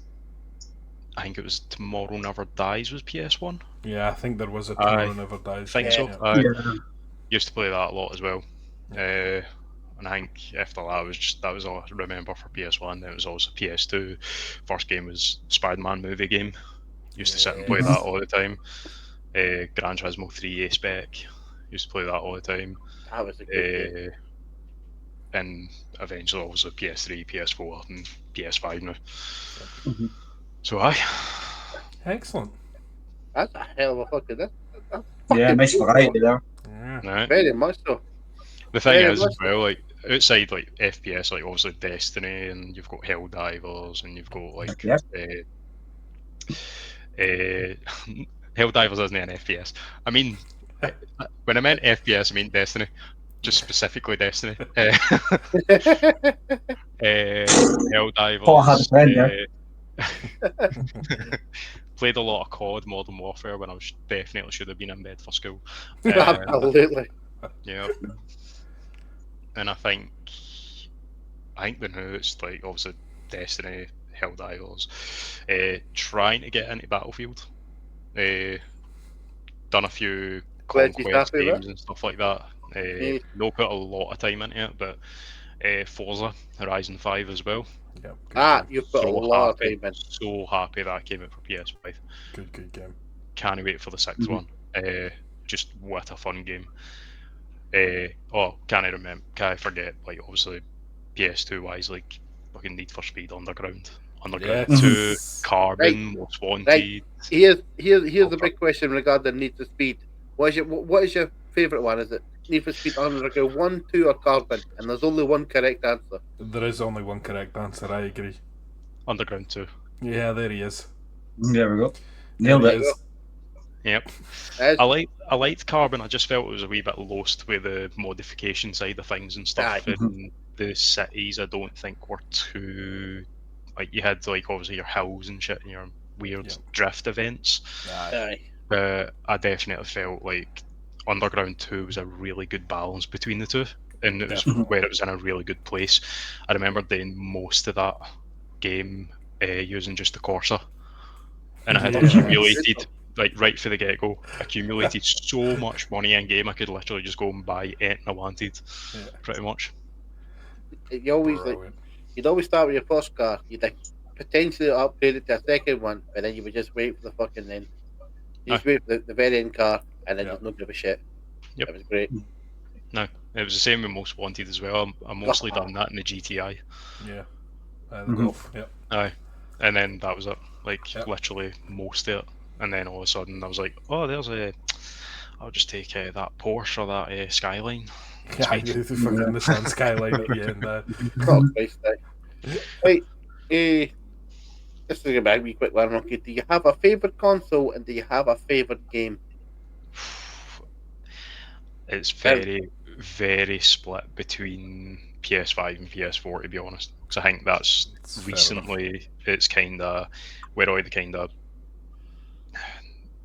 I think it was Tomorrow Never Dies was PS1. Yeah, I think there was a Tomorrow Never Dies. I think so. Yeah. Used to play that a lot as well. And I think after that was all I remember for PS1. Then it was also PS2. First game was Spider-Man movie game. Used to sit and play that all the time. Gran Turismo 3 A-Spec. Used to play that all the time. That was a good game. And eventually obviously PS3, PS4 and PS5 now. Mm-hmm. So aye. Excellent. That's a hell of a fucking. Yeah, nice variety there. Yeah. Right. Very much so. The thing Very is, much as well, like outside like FPS, like obviously Destiny, and you've got Helldivers, and you've got like Yeah. Helldivers isn't an FPS. I mean, when I meant FPS, I mean Destiny, just specifically Destiny. Helldivers. Thought I had a friend there. Played a lot of COD, Modern Warfare, when I was definitely should have been in bed for school. Absolutely. Yeah. And I think the now it's like obviously Destiny, Helldivers, trying to get into Battlefield. Done a few Glad you conquest happy with games and stuff like that. No put a lot of time into it, but Forza Horizon 5 as well. Yeah. Good game. You put a lot of time in. So happy that came out for PS5. Good game. Can't wait for the 6th one. Just what a fun game. Can I forget, like obviously PS2 wise, like fucking Need for Speed Underground Yes. 2, Carbon, Most Wanted. Right. Here's the big question regarding Need for Speed. What is your favourite one? Is it Need for Speed Underground 1, 2, or Carbon? And there's only one correct answer. There is only one correct answer, I agree. Underground 2. Yeah, there he is. There we go. Nailed There he it. is. Yep. I liked Carbon. I just felt it was a wee bit lost with the modification side of things and stuff. Aye. And the cities, I don't think were too like you had like obviously your hills and shit and your weird drift events. Aye. Aye. But I definitely felt like Underground 2 was a really good balance between the two, and it was where it was in a really good place. I remember doing most of that game using just the Corsa, and I had accumulated, like right for the get-go, accumulated so much money in game I could literally just go and buy anything I wanted, pretty much. You always you'd always start with your first car. You'd potentially upgrade it to a second one, but then you would just wait for the fucking end. You just wait for the very end car, and then just not give a shit. Yep. It was great. No, it was the same with Most Wanted as well. I mostly done that in the GTI. Yeah. The Golf. Yep. Aye. And then that was it. Like literally most of it. And then all of a sudden I was like, oh, there's I'll just take that Porsche or that Skyline. Yeah, fucking the Nissan Skyline at the end. Oh, Christ, right. Just to get back a wee quick one, Rocky. Do you have a favourite console and do you have a favourite game? It's very, very split between PS5 and PS4, to be honest. Because I think that's recently, it's kind of where all the kind of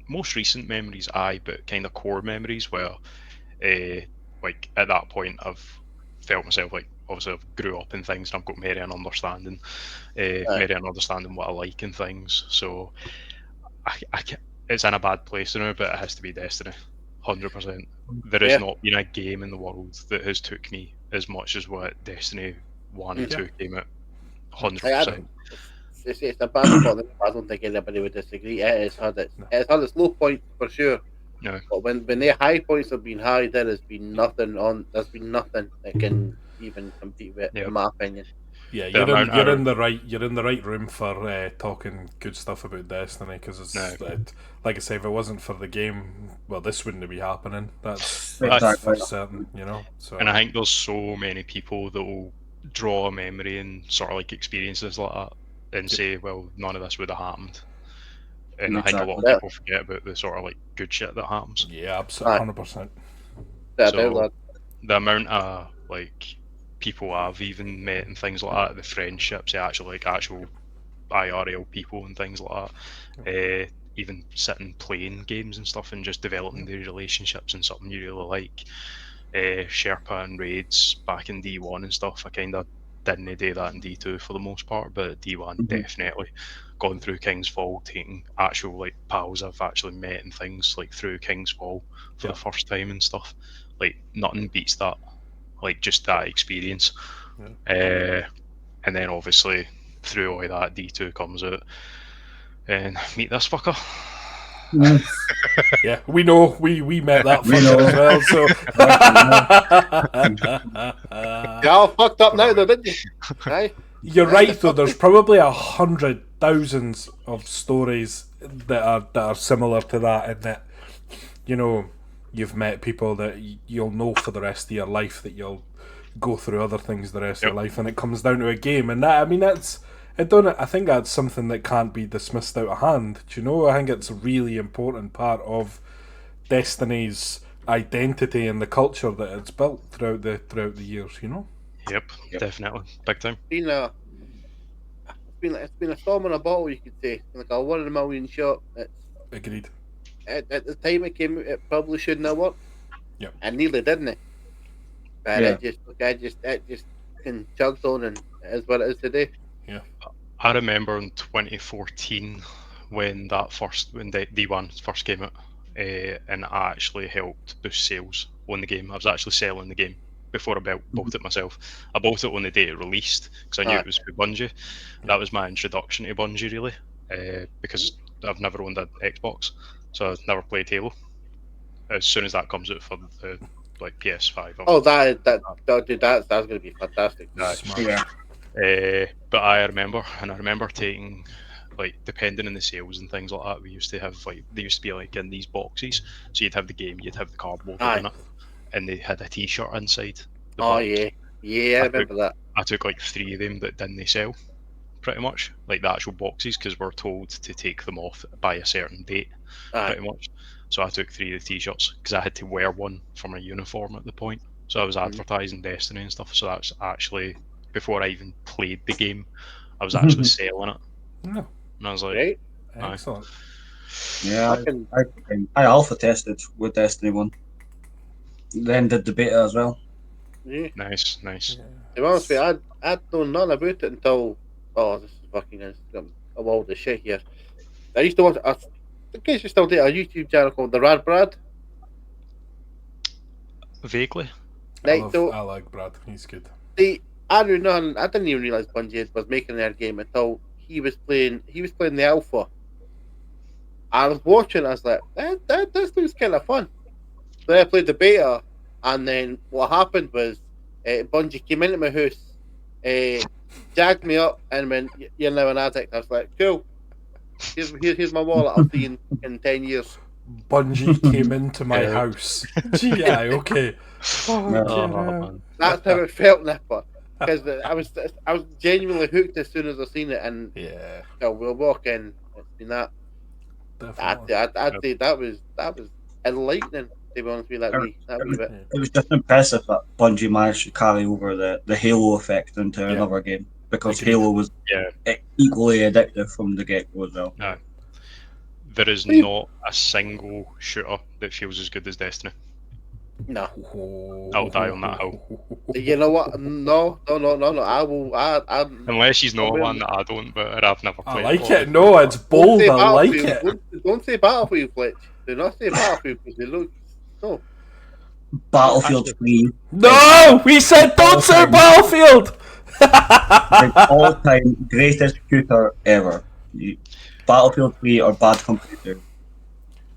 most recent memories, but kind of core memories where, like at that point, I've felt myself like obviously I've grew up in things and I've got more understanding what I like in things. So it's in a bad place now, but it has to be Destiny, 100%. There has not been a game in the world that has took me as much as what Destiny 1 and 2 came at, 100%. It's a bad spot. I don't think anybody would disagree. It's had its low point for sure. No. But when their high points have been high, there's been nothing that can even compete with, in my opinion. Yeah, you're in the right room for talking good stuff about Destiny, because it's like I say, if it wasn't for the game, well, this wouldn't be happening. That's for certain, you know. So. And I think there's so many people that will draw a memory and sort of like experiences like that and say, well, none of this would have happened. And I think a lot of people forget about the sort of like good shit that happens. Yeah, absolutely, 100%. So the amount of like people I've even met and things like that, the friendships, actual IRL people and things like that, even sitting playing games and stuff and just developing the relationships and something you really like. Sherpa and raids back in D1 and stuff, I kind of didn't do that in D2 for the most part, but D1 definitely. Gone through King's Fall, taking actual like pals I've actually met and things like through King's Fall for the first time and stuff. Like nothing beats that, like just that experience. And then obviously through all that, D2 comes out and meet this fucker. Yeah, we know we met that fucker as well. So you're all fucked up now, though, didn't you? Right? You're right, though. There's probably 100,000 of stories that are similar to that, in that, you know, you've met people that you'll know for the rest of your life, that you'll go through other things the rest of your life, and it comes down to a game, and that, I mean, I think that's something that can't be dismissed out of hand. Do you know? I think it's a really important part of Destiny's identity and the culture that it's built throughout the years. You know. Yep. Definitely, big time. It's been a storm in a bottle, you could say, like a 1 in a million shot. Agreed. At the time it came out, it probably shouldn't have worked. Yep. And nearly didn't it? But it just can chugged on, and it is what it is today. Yeah. I remember in 2014 when D1 first came out, and I actually helped boost sales on the game. I was actually selling the game before I bought it myself. I bought it on the day it released because I knew it was for Bungie. That was my introduction to Bungie, really, because I've never owned an Xbox, so I've never played Halo. As soon as that comes out for the like PS5. Oh, that's going to be fantastic. But I remember taking, like, depending on the sales and things like that, we used to have they used to be like in these boxes. So you'd have the game, you'd have the cardboard in it, and they had a T-shirt inside. I remember that. I took like 3 of them that didn't sell, pretty much, like the actual boxes, because we're told to take them off by a certain date, pretty much. So I took 3 of the T-shirts because I had to wear one for my uniform at the point. So I was advertising Destiny and stuff. So that's actually before I even played the game, I was actually selling it. No. And I was like, great. Excellent. Yeah, I alpha tested with Destiny 1. then did the beta as well. Yeah. Nice. To be honest with you, I'd known nothing about it until this is fucking a world of shit here. I used to watch. In case you still do a YouTube channel called The Rad Brad. Vaguely. Right, I like Brad. He's good. See, I knew nothing. I didn't even realize Bungie was making their game until he was playing. He was playing the alpha. I was watching. I was like, this looks kind of fun. Then I played the beta, and then what happened was Bungie came into my house, jacked me up, and went, "You're now an addict." I was like, "Cool. Here's my wallet. I'll see you in 10 years." Bungie came into my Yeah. house. Gee, aye, okay. man. That's how it felt, Nipper. Because I was genuinely hooked as soon as I seen it, and Yeah, we'll walk in. It's been that. definitely. I'd say that was enlightening. To be honest with you, that wee bit. It was just impressive that Bungie managed to carry over the Halo effect into another game, because Agreed. Halo was equally addictive from the get-go as well. No. There is not a single shooter that feels as good as Destiny. No. I'll die on that hill. You know what? No. I will. Unless she's not one that I don't, but I've never I played. like it. No, it's bold. I like it. Don't say Battlefield, Fletch. Do not say Battlefield because they look. No. Battlefield 3, No, we said don't say Battlefield. the all-time greatest shooter ever. Battlefield 3 or Bad Company 2.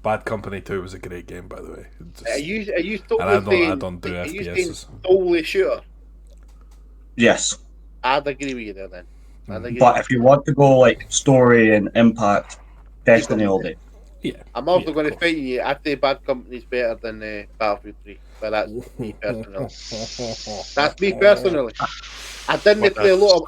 Bad Company 2 was a great game, by the way. Are you totally and saying? I don't do are you saying FPSs. solely shooter? Yes. I'd agree with you there then. But if you want to go like story and impact, Destiny all day. Yeah. I'm also going to fight you. I'd say Bad Company's better than Battlefield 3, but that's me personally. That's me personally. I didn't play a lot of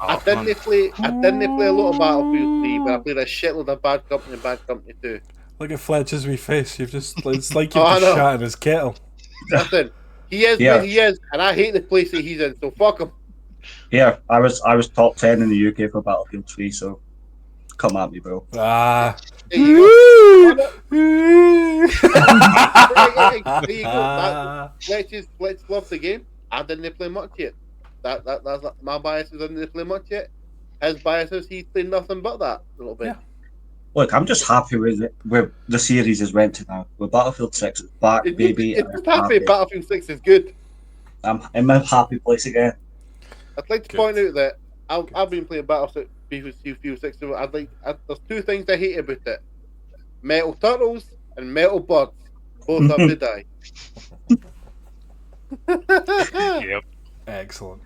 Battlefield 3, but I played a shitload of Bad Company and Bad Company 2. Look at Fletcher's wee face. It's like Oh, I you've just know. shot in his kettle. Listen, he is Yeah. what he is, and I hate the place that he's in, so fuck him. Yeah, I was top 10 in the UK for Battlefield 3, so come at me, bro. Ah. There you go. There There you go. Let's love the game. I didn't play much yet. That's my biases. I didn't play much yet. His biases, he played nothing but that a little bit. Yeah. Look, I'm just happy with it, where the series has went to now. With Battlefield 6 is back, baby. It's I'm just happy Battlefield 6 is good. I'm in my happy place again. I'd like to Good. point out that I've been playing Battlefield 6. So there's two things I hate about it: metal turtles and metal birds. Both have to die. Yep. Excellent.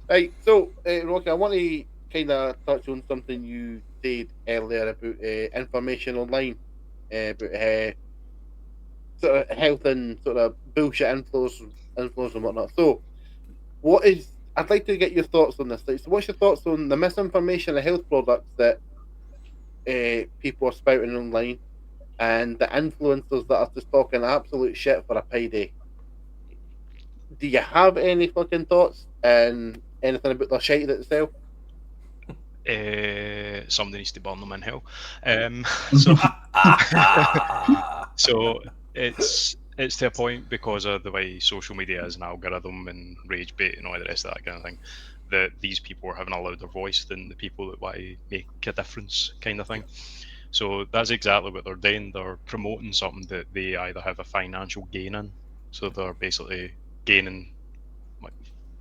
Right, so Rocky, I want to kind of touch on something you said earlier about information online, about sort of health and sort of bullshit influence and whatnot. So, I'd like to get your thoughts on this. So, what's your thoughts on the misinformation of health products that people are spouting online, and the influencers that are just talking absolute shit for a payday? Do you have any fucking thoughts and anything about their shite itself? Somebody needs to burn them in hell. So, so it's to a point, because of the way social media is, an algorithm and rage bait and all the rest of that kind of thing, that these people are having a louder voice than the people that want to make a difference, kind of thing. So that's exactly what they're doing. They're promoting something that they either have a financial gain in, so they're basically gaining like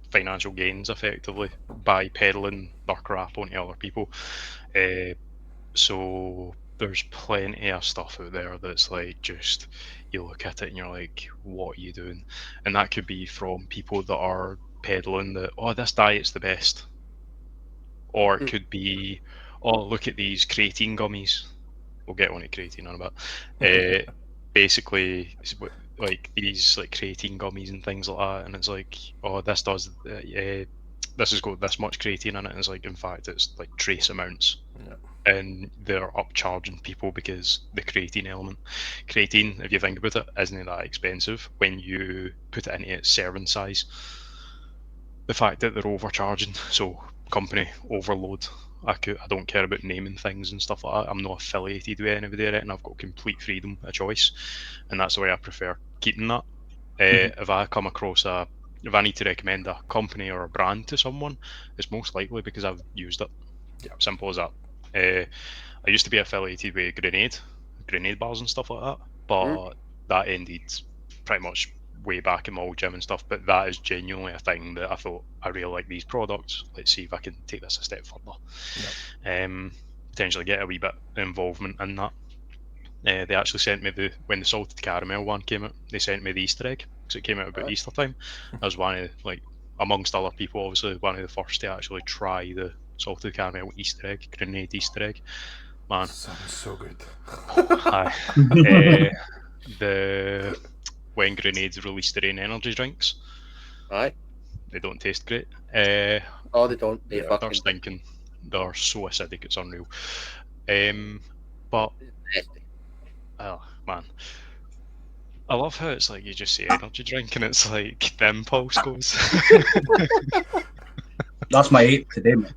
financial gains effectively by peddling their crap onto other people. So there's plenty of stuff out there that's like, just you look at it and you're like, what are you doing? And that could be from people that are peddling that, oh, this diet's the best, or it could be, oh, look at these creatine gummies. We'll get on to creatine in a bit. Basically, like these like creatine gummies and things like that, and it's like, oh, this does this has got this much creatine in it, and it's like, in fact, it's like trace amounts. Yeah. And they're upcharging people because the creatine element. Creatine, if you think about it, isn't that expensive when you put it into its serving size. The fact that they're overcharging, so company overload. I don't care about naming things and stuff like that. I'm not affiliated with anybody, right, and I've got complete freedom of choice, and that's the way I prefer keeping that. If I come across if I need to recommend a company or a brand to someone, it's most likely because I've used it. Yeah. Simple as that. I used to be affiliated with grenade bars and stuff like that, but that ended pretty much way back in my old gym and stuff. But that is genuinely a thing that I thought, I really like these products. Let's see if I can take this a step further. Potentially get a wee bit of involvement in that. They actually sent me when the salted caramel one came out. They sent me the Easter egg because it came out about Easter time. I was one of amongst other people, obviously one of the first to actually try the salted caramel Easter egg, grenade Easter egg. Man, Sounds so good. When Grenades released their own energy drinks, Aye. they don't taste great. Oh, they don't. They They're fucking stinking. They're so acidic, it's unreal. But nasty. oh man, I love how it's like you just say energy drink and it's like the impulse goes. That's my 8 today, man.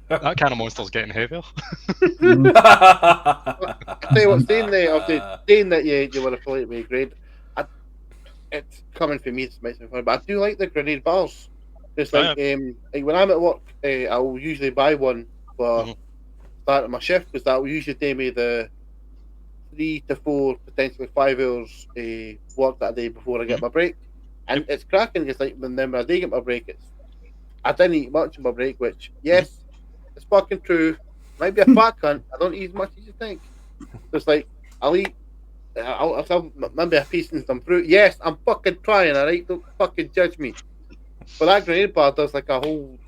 That kind of monster's getting heavier. I tell you what, saying that you were affiliated with Grade, it's coming for me. It makes me funny, but I do like the grenade bars. It's like when I'm at work, I'll usually buy one for starting my shift because that will usually take me the 3 to 4, potentially 5 hours work that day before I get my break. And it's cracking because like when I do get my break, I didn't eat much in my break, which yes, it's fucking true. Might be a fat cunt. I don't eat as much as you think. So it's like I'll eat. I'll maybe a piece and some fruit. Yes, I'm fucking trying. Alright, don't fucking judge me. But that grenade bar does like a whole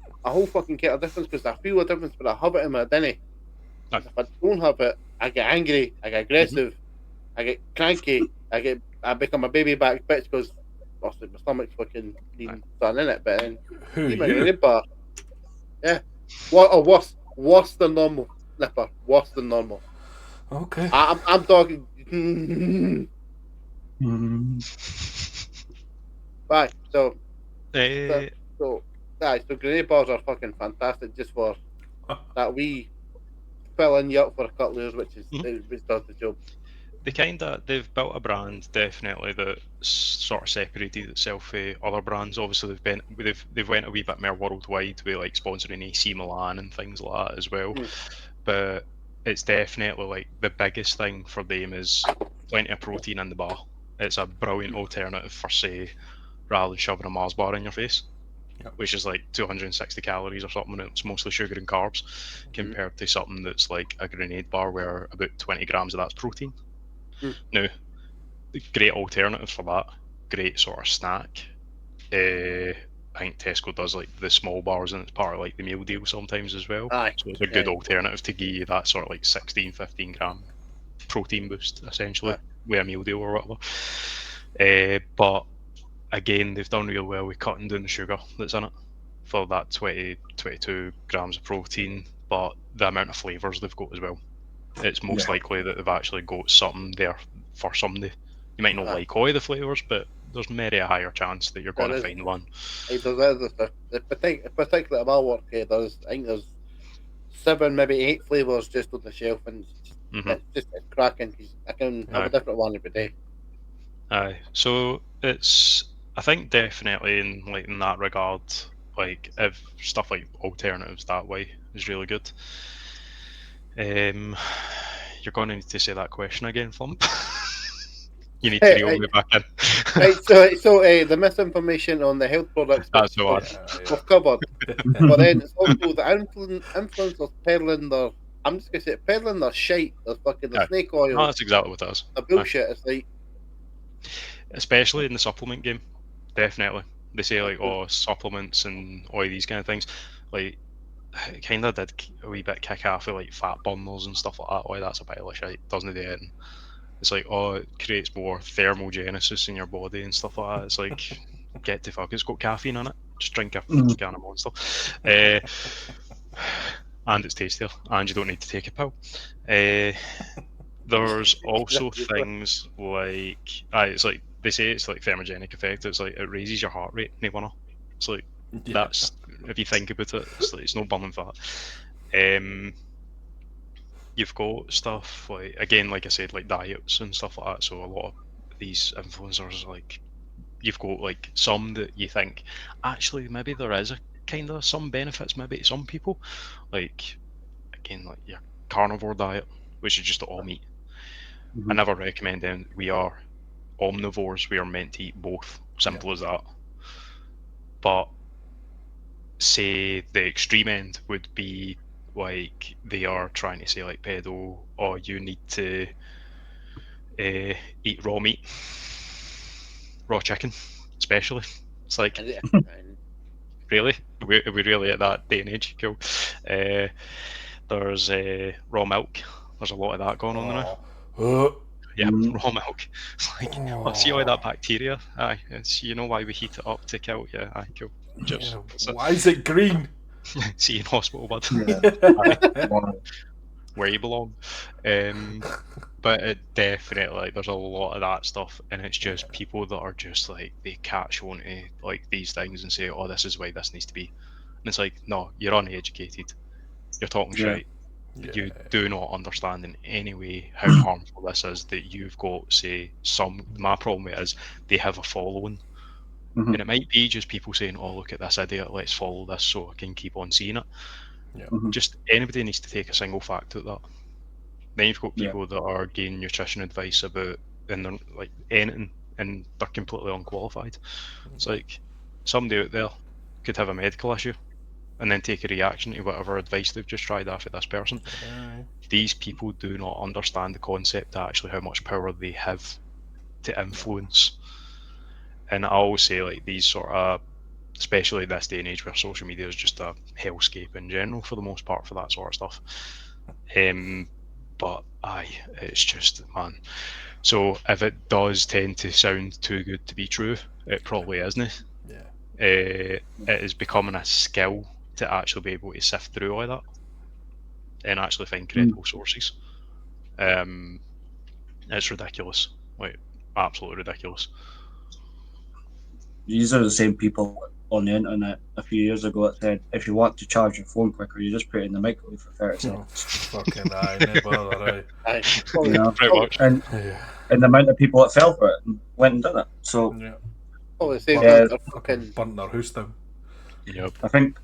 fucking kettle difference because I feel a difference, but I have it in my dinner. If I don't have it, I get angry. I get aggressive. I get cranky. I become a baby back bitch because obviously my stomach's fucking needing something in it. But then eat my grenade bar. Yeah. What? Oh, worse than normal. Nipper. Worse than normal. Okay. I'm talking. Right. So grenade bars are fucking fantastic just for that wee filling you up for a couple of years, which does the job. They've built a brand definitely that sort of separated itself from other brands. Obviously, they've went a wee bit more worldwide with like sponsoring AC Milan and things like that as well. But it's definitely like the biggest thing for them is plenty of protein in the bar. It's a brilliant alternative for say rather than shoving a Mars bar in your face, which is like 260 calories or something. And it's mostly sugar and carbs, compared to something that's like a grenade bar where about 20 grams of that's protein. Now, great alternatives for that. Great sort of snack. I think Tesco does like the small bars and it's part of like the meal deal sometimes as well. Aye. So it's a good alternative to give you that sort of like 16, 15 gram protein boost essentially with a meal deal or whatever. But again, they've done real well with cutting down the sugar that's in it for that 20, 22 grams of protein, but the amount of flavours they've got as well. It's most likely that they've actually got something there for somebody. You might not like all of the flavours, but there's maybe a higher chance that you're going to find one. Particularly at my work, I think there's 7, maybe 8 flavours just on the shelf, and it's cracking because I can have a different one every day. Aye, so I think definitely in that regard, like if stuff like alternatives that way is really good. You're going to need to say that question again, Flump. You need to reel me back in. So the misinformation on the health products That's the one. we've covered. But then it's also the influencers peddling their, I'm just going to say peddling their shite, their fucking snake oil. No, that's exactly what it is. The bullshit. It's like, especially in the supplement game, definitely. They say like, supplements and all these kind of things. Like, it kind of did a wee bit kick off with like fat burners and stuff like that. Oh, that's a pile of shit, doesn't it? It's like, it creates more thermogenesis in your body and stuff like that. It's like, get the fuck, it's got caffeine in it. Just drink a can of Monster. And it's tastier, and you don't need to take a pill. There's also things like, it's like, they say it's like thermogenic effect. It's like, it raises your heart rate, no wonder. It's like, that's, if you think about it, it's like, it's no burning fat. You've got stuff like, again, like I said, like diets and stuff like that. So a lot of these influencers like you've got like some that you think actually maybe there is a kind of some benefits maybe to some people, like again like your carnivore diet, which is just all meat. I Mhm. never recommend them. We are omnivores. We are meant to eat both. Simple as that. But say the extreme end would be like they are trying to say like pedo, or you need to eat raw meat, raw chicken, especially. It's like And really, are we really at that day and age? Cool. There's raw milk. There's a lot of that going on now. Oh. Yeah, Mhm. raw milk. It's like, well, see all that bacteria? Aye, it's, you know why we heat it up to kill? Yeah, aye, cool. Cheers. Yeah. That's it. Why is it green? See you in hospital, bud. Yeah. Wow. Where you belong. But it definitely, like, there's a lot of that stuff, and it's just people that are just like they catch on to like these things and say, "Oh, this is why this needs to be," and it's like, no, you're uneducated. You're talking Yeah. shit. You do not understand in any way how harmful this is. That you've got, say, some. My problem with it is they have a following, Mhm. and it might be just people saying, "Oh, look at this idiot. Let's follow this so I can keep on seeing it." Mhm. Just anybody needs to take a single fact at that. Then you've got Yeah. people that are giving nutrition advice about and they're like anything, and they're completely unqualified. It's like somebody out there could have a medical issue and then take a reaction to whatever advice they've just tried after this person. These people do not understand the concept of actually how much power they have to influence. And I always say like these sort of, especially this day and age where social media is just a hellscape in general for the most part for that sort of stuff. But aye, it's just man. So if it does tend to sound too good to be true, it probably isn't. Yeah. It is becoming a skill to actually be able to sift through all that and actually find credible sources. It's ridiculous, like absolutely ridiculous. These are the same people on the internet a few years ago that said if you want to charge your phone quicker, you just put it in the microwave for 30 Oh, seconds. fucking aye, no bother, aye, You know? Pretty much. And Yeah. the amount of people that fell for it and went and done it. So Yeah. probably the same Burnt- thing. They're fucking fucking burnt their house down. Yep. I think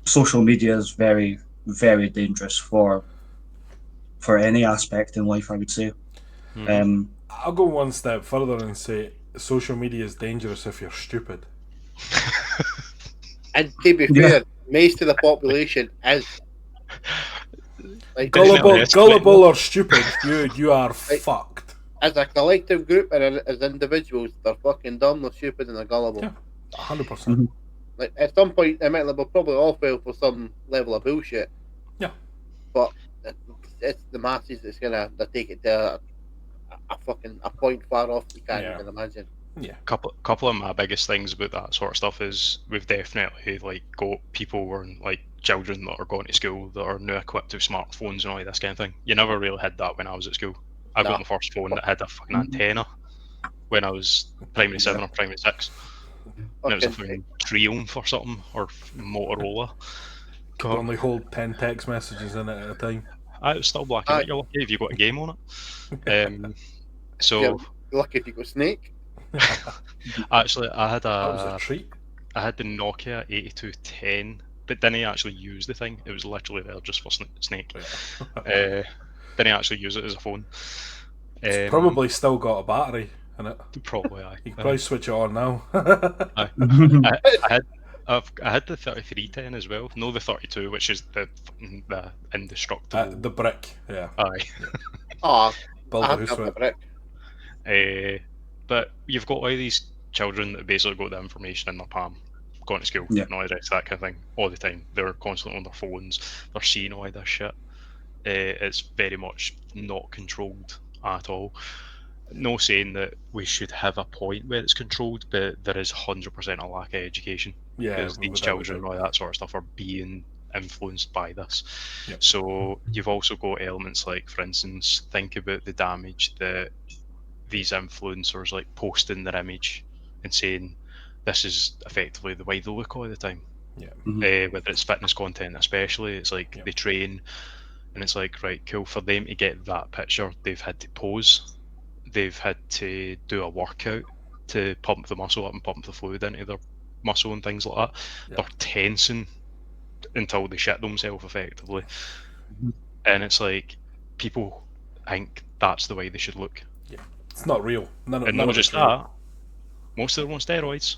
social media is very, very dangerous for any aspect in life, I would say. Mhm. I'll go one step further and say social media is dangerous if you're stupid. And to be Yeah. fair, most of the population is like Gullible, Definitely gullible or stupid, you are Like- fucked. as a collective group and as individuals, they're fucking dumb, they're stupid, and they're gullible. Yeah. 100%. Like at some point, I mean, we'll probably all fail for some level of bullshit. Yeah. But it's the masses that's gonna take it to a point far off you can't Yeah. even imagine. Yeah. Couple of my biggest things about that sort of stuff is we've definitely like got people or like children that are going to school that are now equipped with smartphones and all this kind of thing. You never really had that when I was at school. I No. got my first phone that had a fucking antenna when I was primary 7 or primary 6. And it was a Fucking, fucking Triumph or something, or Motorola. Could only hold 10 text messages in it at a time. I was still black and white. You're lucky if you got a game on it. So yeah, lucky if you got Snake. actually, I had That was a treat. I had the Nokia 8210, but didn't actually use the thing. It was literally there just for Snake. Didn't actually use it as a phone. It's probably still got a battery in it. Probably aye. You can probably switch it on now. Aye. I had the 3310 as well. No, the 32, which is the indestructible. The brick, yeah. Aye. Oh, Build I a have house to have with the it. brick. But you've got all these children that basically got the information in their palm, going to school Yeah. and all the rest of that kind of thing all the time. They're constantly on their phones. They're seeing all this shit. It's very much not controlled at all. No saying that we should have a point where it's controlled, but there is 100% a lack of education Yeah, because these without a children and doubt. all that sort of stuff are being influenced by this. Yep. So you've also got elements like, for instance, think about the damage that these influencers like posting their image and saying this is effectively the way they look all the time. Yeah. Whether it's fitness content especially, it's like Yep. they train and it's like, right, cool, for them to get that picture, they've had to pose, they've had to do a workout, to pump the muscle up and pump the fluid into their muscle and things like that. Yeah. They're tensing until they shit themselves effectively. Mhm. And it's like, people think that's the way they should look. It's not real. None And of not it's just real. that, most of them on steroids.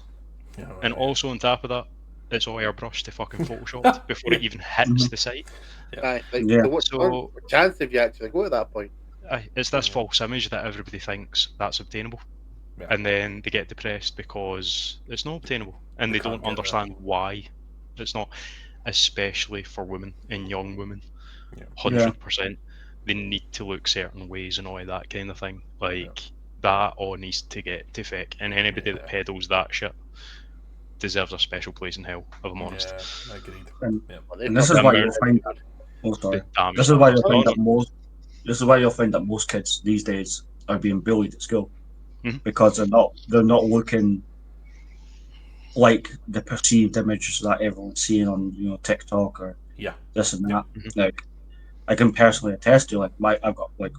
Yeah, right, And yeah. also on top of that, it's all airbrushed to fucking photoshopped before it even hits the site. Aye, like, Yeah. so what So- chance have you actually go to that point? It's this false image that everybody thinks that's obtainable. Yeah. And then they get depressed because it's not obtainable. And They they can't don't get understand why it's not, especially for women and young women. Yeah. 100%. They need to look certain ways and all that kind of thing. Like, that all needs to get to feck. And anybody that Yeah. peddles that shit deserves a special place in hell, if I'm honest. Yeah, agreed. And, Yeah. Well, they and this is probably why Remember- you'll find. would. Oh, sorry. The damage This is why that you'll was find done. that most. This is why you'll find that most kids these days are being bullied at school, Mhm. because they're not looking like the perceived images that everyone's seeing on TikTok or Yeah. this and that. Mhm. Like, I can personally attest to, like, I've got like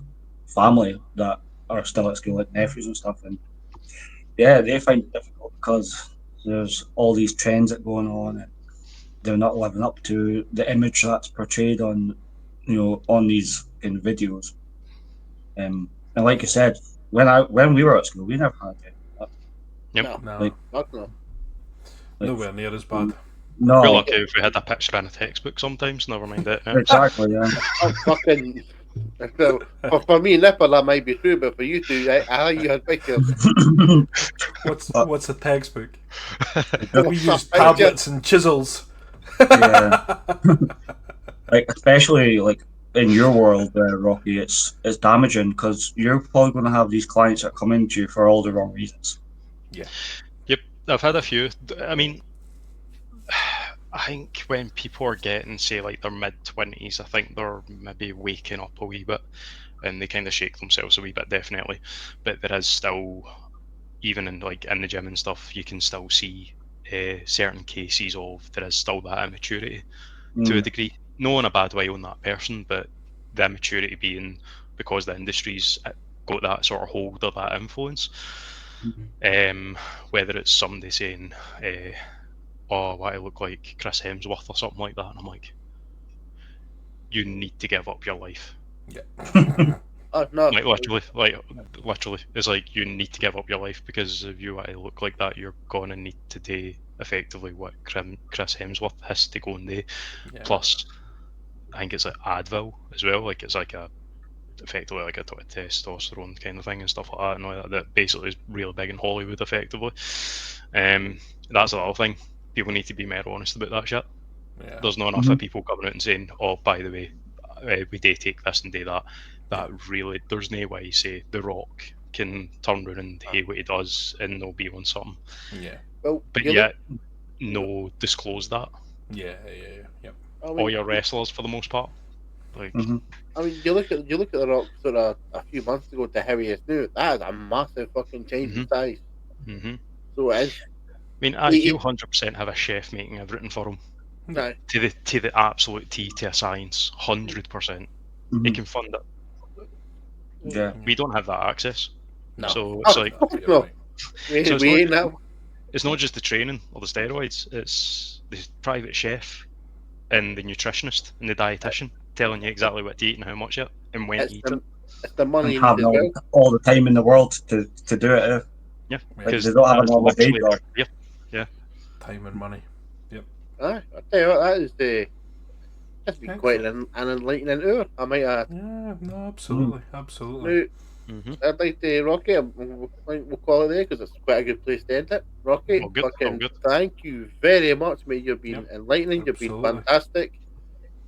family that are still at school, like nephews and stuff, and yeah, they find it difficult because there's all these trends that going on, and they're not living up to the image that's portrayed on on these in videos. And like you said, when we were at school, we never had it. Yep. No, No, Like- fuck no. nowhere near as bad. No, We're lucky if we had a picture in a textbook sometimes, never mind that now. exactly, yeah. I'm fucking. For me, Nipper, that might be true, but for you two, I you had pictures. What's a textbook? What's We a use picture? tablets and chisels. Yeah. Like, especially like in your world, Rocky, it's damaging because you're probably going to have these clients that come into you for all the wrong reasons. Yep, I've had a few. I mean, I think when people are getting, say, like their mid-20s, I think they're maybe waking up a wee bit and they kind of shake themselves a wee bit, definitely. But there is still, even in the gym and stuff, you can still see certain cases of there is still that immaturity to a degree. No in a bad way on that person, but the immaturity being because the industry's got that sort of hold of that influence. Whether it's somebody saying, "Oh, why I look like Chris Hemsworth" or something like that, and I'm like, you need to give up your life. Oh no, Like literally, it's like you need to give up your life because if you want to look like that, you're gonna need to do effectively what Chris Hemsworth has to go and do. Yeah. Plus, I think it's like Advil as well. Like it's like effectively like a testosterone kind of thing and stuff like that, and all that. That basically is really big in Hollywood, effectively. That's another thing. People need to be more honest about that shit. Yeah. There's not enough of people coming out and saying, "Oh, by the way, we do take this and do that." That really, there's no way you say The Rock can turn around and do what he does and they'll be on something. Yeah. well, But you yet, no disclose that. Yeah. Yep. I mean, All your wrestlers, for the most part. Like, I mean, you look at the Rock sort of a few months ago to how he is now. That is a massive fucking change in size. I So it is. mean, he'll 100% have a chef making everything for him Aye. to the absolute T, to a science. 100%. He can fund it. Yeah. We don't have that access. No. So it's like, You're No. right. We, So it's we not- ain't now. it's not just the training or the steroids, it's the private chef and the nutritionist and the dietitian telling you exactly what to eat and how much it and when to It's eat the, it. it's the money And you need having as well. all the time in the world to do it. Yeah, Yeah. Like, because they don't have a that's normal day literally job. their Time and money. Aye, I tell you what, that is the. That's been quite Excellent. an enlightening hour. I might add. Yeah. No. Absolutely. Now, Absolutely. I'd like to Rocky. We'll call it there because it's quite a good place to end it. Rocky, All good, all fucking good. thank you very much, mate. You've been Yep, enlightening. You've been absolutely. fantastic,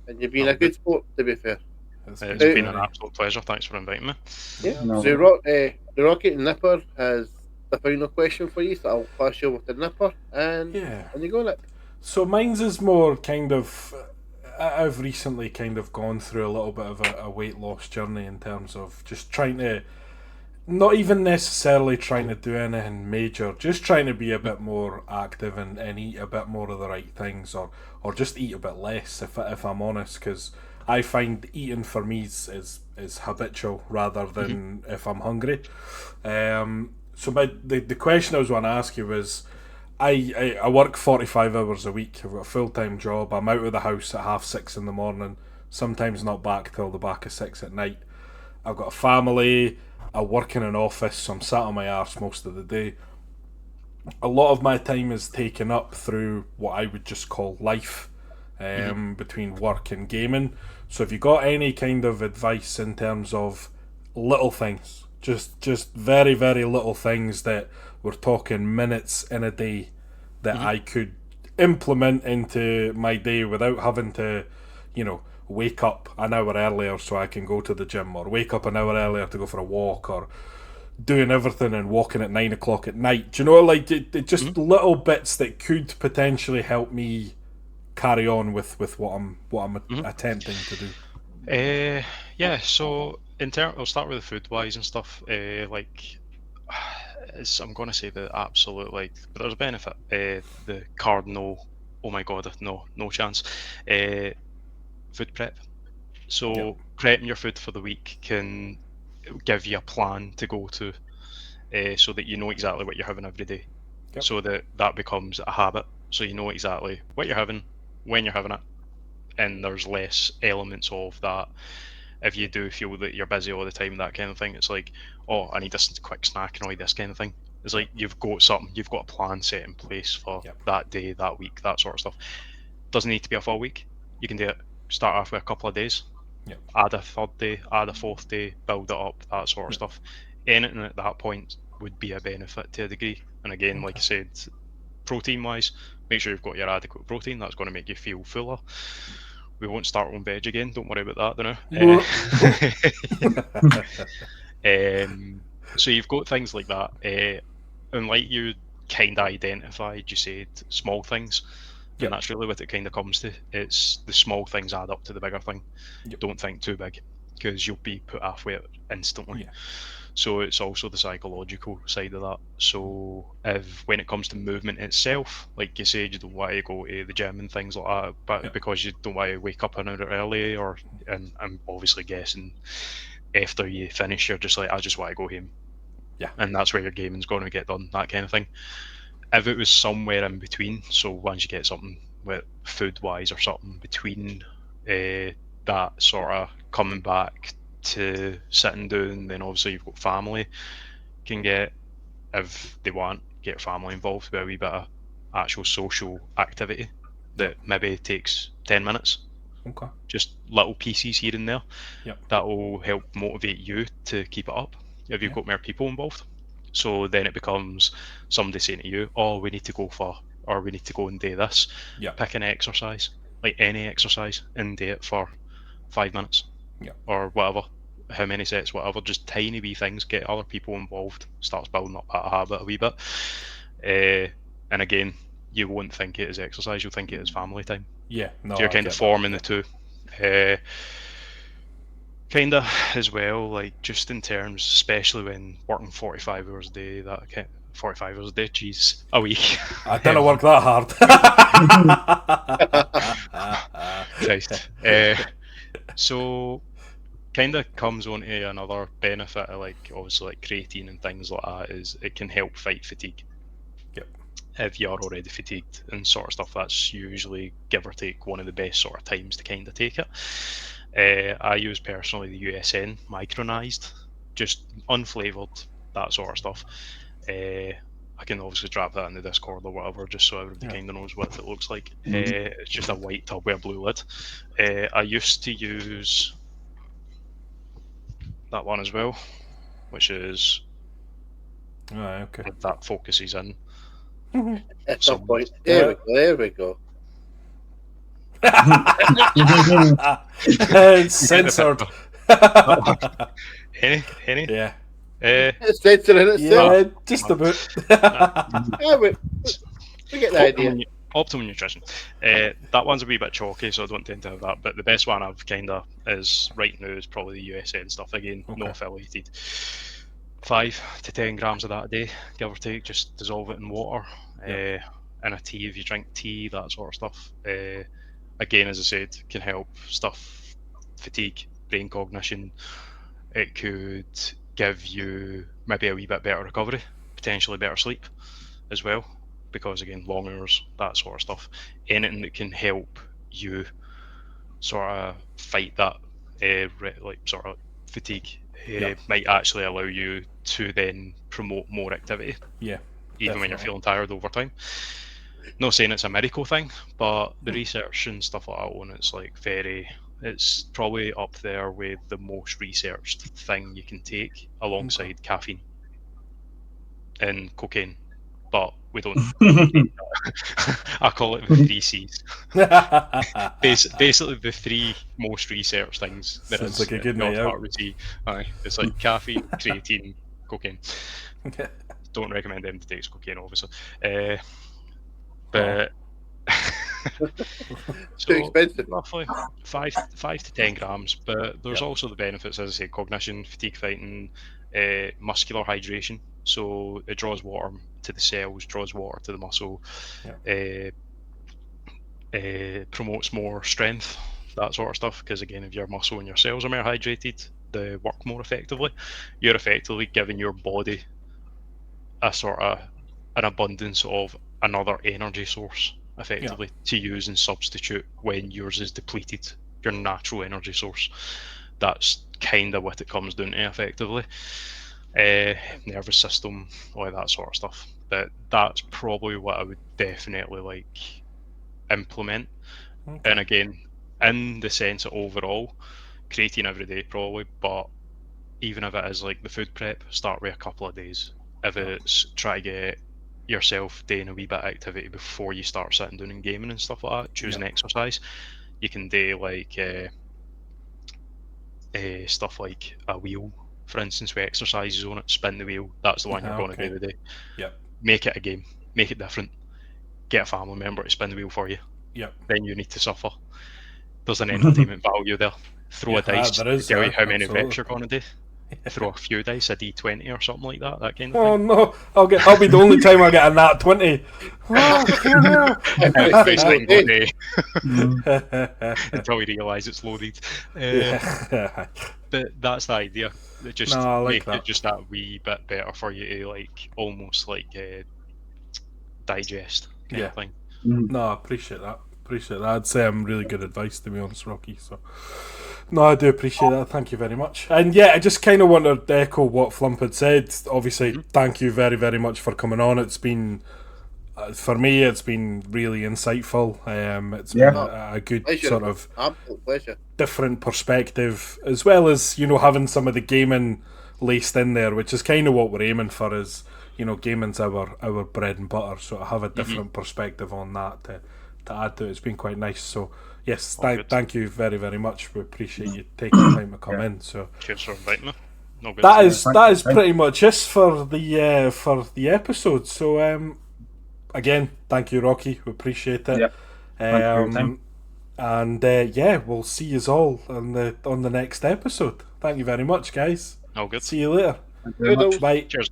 and you've been All a good sport. To be fair, It's It's Hey. been an very- absolute pleasure. Thanks for inviting me. yeah. No. The Rocket Nipper has the final question for you, so I'll pass you over to Nipper, and Yeah. you go, Nip. So mine's is more kind of. I've recently kind of gone through a little bit of a weight loss journey in terms of just trying to, not even necessarily trying to do anything major, just trying to be a bit more active and eat a bit more of the right things, or just eat a bit less, if I'm honest, because I find eating for me is habitual rather than if I'm hungry. So the question I was want to ask you was, I work 45 hours a week. I've got a full-time job. I'm out of the house at 6:30 in the morning. Sometimes not back till the back of 6 at night. I've got a family. I work in an office, so I'm sat on my arse most of the day. A lot of my time is taken up through what I would just call life, between work and gaming. So if you got any kind of advice in terms of little things, just very very little things that we're talking minutes in a day that I could implement into my day without having to, wake up an hour earlier so I can go to the gym, or wake up an hour earlier to go for a walk, or doing everything and walking at 9 o'clock at night. Do you know, like it just little bits that could potentially help me carry on with what I'm attempting to do. Yeah. So I'll start with the food wise and stuff. I'm going to say the absolute but there's a benefit. The cardinal. Oh my god, no chance. Food prep. So prepping your food for the week can give you a plan to go to, so that you know exactly what you're having every day. Yep. So that becomes a habit. So you know exactly what you're having, when you're having it, and there's less elements of that. If you do feel that you're busy all the time, that kind of thing, it's like, oh, I need a quick snack and all this kind of thing. It's like you've got a plan set in place for that day, that week, that sort of stuff. Doesn't need to be a full week. You can do it. Start off with a couple of days. Add a third day, add a fourth day, build it up, that sort of stuff. Anything at that point would be a benefit to a degree. And again, like I said, protein wise, make sure you've got your adequate protein. That's going to make you feel fuller. We won't start on veg again. Don't worry about that, So you've got things like that. And like you kind of identified, you said small things. And that's really what it kind of comes to. It's the small things add up to the bigger thing. Don't think too big, because you'll be put halfway instantly. So it's also the psychological side of that. So when it comes to movement itself, like you said, you don't want to go to the gym and things like that, but because you don't want to wake up an hour early, and I'm obviously guessing after you finish, you're just like, I just want to go home. And that's where your gaming's going to get done, that kind of thing. If it was somewhere in between, so once you get something with food-wise or something between that sort of coming back to sitting down, then obviously you've got family can get, if they want, get family involved with a wee bit of actual social activity that maybe takes 10 minutes. Okay. Just little pieces here and there. That will help motivate you to keep it up if you've got more people involved. So then it becomes somebody saying to you, oh, we need to go and do this. Pick an exercise, like any exercise, and do it for 5 minutes. Or whatever, how many sets, whatever, just tiny wee things, get other people involved, starts building up that habit a wee bit. And again, you won't think it is exercise, you'll think it is family time. So you're kind of forming the two. Kind of as well, like just in terms, especially when working 45 hours a day, 45 hours a day, jeez, a week. I didn't work that hard. Christ. So kind of comes on to another benefit of obviously creatine and things like that, is it can help fight fatigue. If you're already fatigued and sort of stuff, that's usually, give or take, one of the best sort of times to kind of take it. I use personally the USN micronized, just unflavoured, that sort of stuff. I can obviously drop that in the Discord or whatever, just so everybody kind of knows what it looks like. It's just a white tub with a blue lid. I used to use that one as well, which is that focuses in. At some point, there we go. It's censored. Any? Yeah. It's censoring itself. Yeah, just a bit. We get the idea. Optimal nutrition. That one's a wee bit chalky, so I don't tend to have that. But the best one I've kind of is right now is probably the USN stuff. Again, no affiliated. 5 to 10 grams of that a day, give or take. Just dissolve it in water. In a tea, if you drink tea, that sort of stuff. Again, as I said, can help stuff, fatigue, brain cognition. It could give you maybe a wee bit better recovery potentially better sleep as well, because again, long hours, that sort of stuff. Anything that can help you sort of fight that sort of fatigue might actually allow you to then promote more activity, Yeah, even when you're definitely. feeling tired over time. Not saying it's a miracle thing, but the research and stuff like that on it's like it's probably up there with the most researched thing you can take alongside caffeine and cocaine. But we don't. I call it the 3 C's. Basically, the three most researched things there Sounds is. like a good Not night start out. with T. Aye, it's like caffeine, creatine, cocaine. Don't recommend them to take cocaine, obviously. But Too expensive. roughly 5 to 10 grams. But there's also the benefits, as I say, cognition, fatigue fighting, muscular hydration. So it draws water to the cells, draws water to the muscle, promotes more strength, that sort of stuff. Because again, if your muscle and your cells are more hydrated, they work more effectively. You're effectively giving your body a sort of an abundance of another energy source effectively to use and substitute when yours is depleted, your natural energy source. That's kind of what it comes down to effectively. Nervous system, all that sort of stuff. But that's probably what I would definitely like implement. And again, in the sense of overall, creatine every day probably, but even if it is like the food prep, start with a couple of days. If it's try to get yourself doing a wee bit of activity before you start sitting down and gaming and stuff like that, choosing exercise, you can do like stuff like a wheel, for instance, with exercises on it, spin the wheel, that's the one you're going to do the day. Make it a game, make it different. Get a family member to spin the wheel for you. Then you need to suffer. There's an entertainment value there. Throw a dice to tell you how many reps you're going to do. Throw a few dice, a D20 or something like that kind of thing. Oh no! I'll be the only time I get a nat 20. Oh, basically no day. Until we realise it's loaded. But that's the idea. Just make it just that wee bit better for you to like almost like digest kind of thing. No, I appreciate that. I'd say I'm really good advice, to be honest, Rocky. So, no, I do appreciate that. Thank you very much. And yeah, I just kind of want to echo what Flump had said. Obviously, thank you very, very much for coming on. It's been, for me, it's been really insightful. It's been a good sort of different perspective, as well as, you know, having some of the gaming laced in there, which is kind of what we're aiming for. Is, you know, gaming's our bread and butter, so to have a different perspective on that to add to it, it's been quite nice. So yes, thank you very, very much. We appreciate you taking the time to come in. So cheers for inviting me. That is pretty much it for the episode. So again, thank you, Rocky. We appreciate it. And we'll see you all on the next episode. Thank you very much, guys. All good. See you later. Thank you very much. Bye. Cheers, guys.